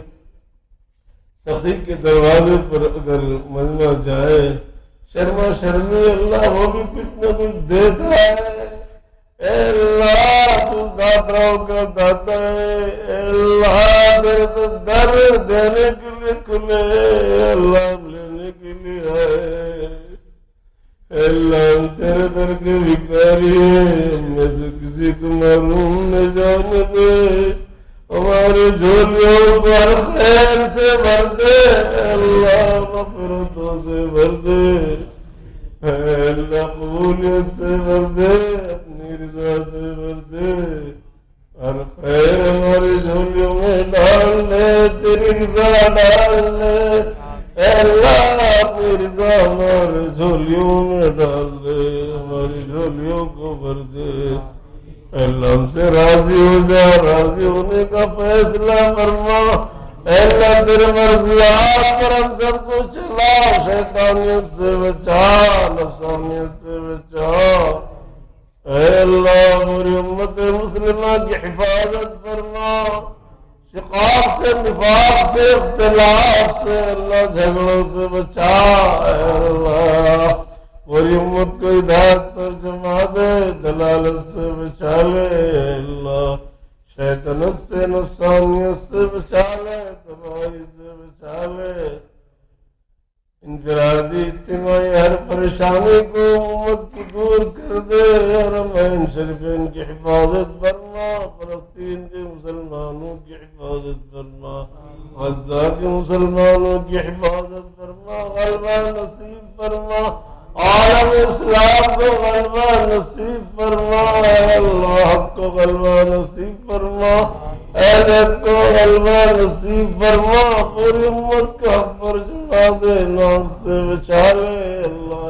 سخی کے دروازے پر اگر ملنا جائے شرما شرمی اللہ وہ بھی کچھ نہ کچھ دیتا ہے اے اللہ تو داتاؤں کا داتا ہے اے اللہ تیرے تو در دینے کے لیے کھلے اے اللہ لینے کے لیے آئے اے اللہ ہم تیرے در کے بھکاری ہیں میں سے کسی کو معلوم نہ جانے دے ہمارے جھولیوں کو ہر خیر سے بھر دے اے اللہ مغفرتوں سے بھر دے اے اللہ قبولیت سے بھر دے اپنی رضا سے بھر دے ہر خیر ہماری جھولیوں میں ڈال لے تیری رضا ڈال لے اے اللہ اپنی رضا ہمارے جھولیوں میں ڈال دے ہماری جھولیوں کو بھر دے اے اللہ ہم سے راضی ہو جا راضی ہونے کا فیصلہ فرما اے اللہ تیرے مرضیات پر ہم سب کو چلا شیطانیت سے بچا نفسانیت سے بچا اے اللہ پوری امت مسلمہ کی حفاظت فرما شقاق سے نفاق سے اختلاف سے اللہ جھگڑوں سے بچا اے اللہ پوری امت کو ہدایت پر جما دے دلالت سے بچا لے اے اللہ شیطنت سے نفسانیت سے بچا لے تباہی سے بچا لے انفرادی اجتماعی ہر پریشانی کو امت کی دور کر دے حرمین شریفین کی حفاظت فرما فلسطین کے مسلمانوں کی حفاظت فرما غزہ کے مسلمانوں کی حفاظت فرما غلبہ نصیب فرما عالم اسلام کو غلبہ نصیب فرما اے اللہ حق کو غلبہ نصیب فرما اہلیت کو غلبہ نصیب فرما پوری امت کو حق پر جما دے ناک سے بچا لے اللہ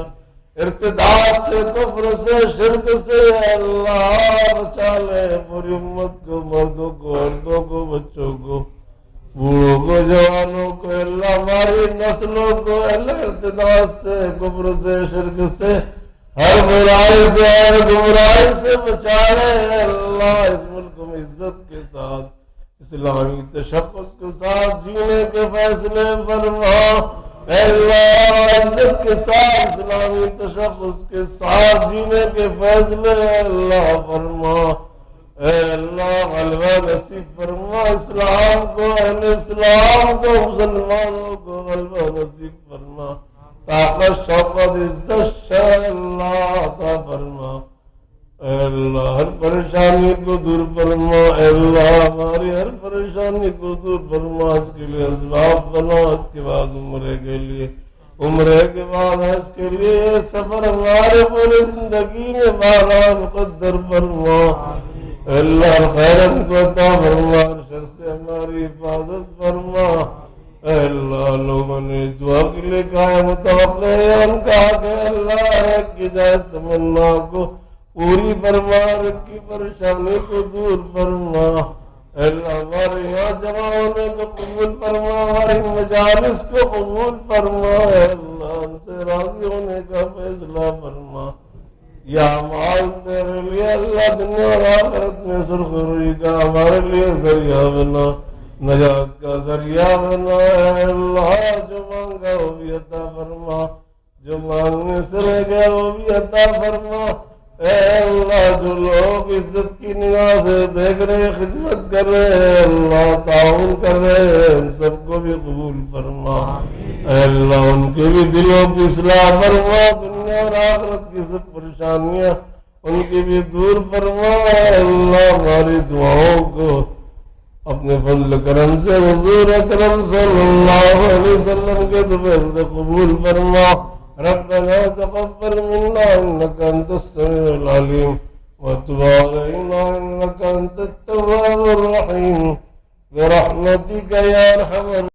ارتداد سے کفر سے شرک سے اے اللہ بچا لے پوری امت کو مردوں کو عورتوں کو بچوں کو بوڑھوں کو جوانوں کو اللہ ہماری نسلوں کو اللہ ارتداد سے کفر سے شرک سے ہر برائی سے ہر گمراہی سے بچا لے اللہ اس ملک میں عزت کے ساتھ اسلامی تشخص کے ساتھ جینے کے فیصلے فرما اے اللہ عزت کے ساتھ اسلامی تشخص کے ساتھ جینے کے فیصلے اللہ فرما اے اللہ غلبہ نصیب فرما اسلام کو اہل اسلام کو مسلمانوں کو غلبہ نصیب فرما طاقت شوقت عزت شاہ اللہ عطا فرما اے اللہ ہر پریشانی کو دور فرما اے اللہ ہماری ہر پریشانی کو دور فرما آج کے لیے اسباب بنا آج کے بعد عمرے کے لیے عمرے کے بعد حج کے لیے سفر ہمارے پوری زندگی میں بالا مقدر فرما اے اللہ خیرن کو عطا فرما شر سے ہماری حفاظت فرما اے اللہ لوگوں نے دعا کے لیے کہا متوقع ہے ان کا کہ اللہ ایک کی جائے تمنا کو پوری فرما رکھی پریشانی کو دور فرما اے اللہ ہمارے یہاں جمع ہونے کو قبول فرما ہماری مجالس کو قبول فرما اے اللہ ہم سے راضی ہونے کا فیصلہ فرما یا مال تیرے لیے اللہ دنیا اور آخرت میں سرخروئی کا ہمارے لیے ذریعہ بنا نجات کا ذریعہ بنا اے اللہ جو مانگا وہ بھی عطا فرما جو مانگنے سے رہ گیا وہ بھی عطا فرما اے اللہ جو لوگ عزت کی نگاہ سے دیکھ رہے خدمت کر رہے ہیں اللہ تعاون کر رہے ہیں ان سب کو بھی قبول فرما اے اللہ ان کے بھی دلوں کی اصلاح فرما دنیا اور آخرت کی سب پریشانیاں ان کی بھی دور فرما اے اللہ ہماری دعاؤں کو اپنے فضل کرم سے حضور اکرم صلی اللہ علیہ وسلم کے دوبارے سے قبول فرما ربنا تقبل منا انك انت السميع العليم وتب علينا انك انت التواب الرحيم برحمتك يا ارحم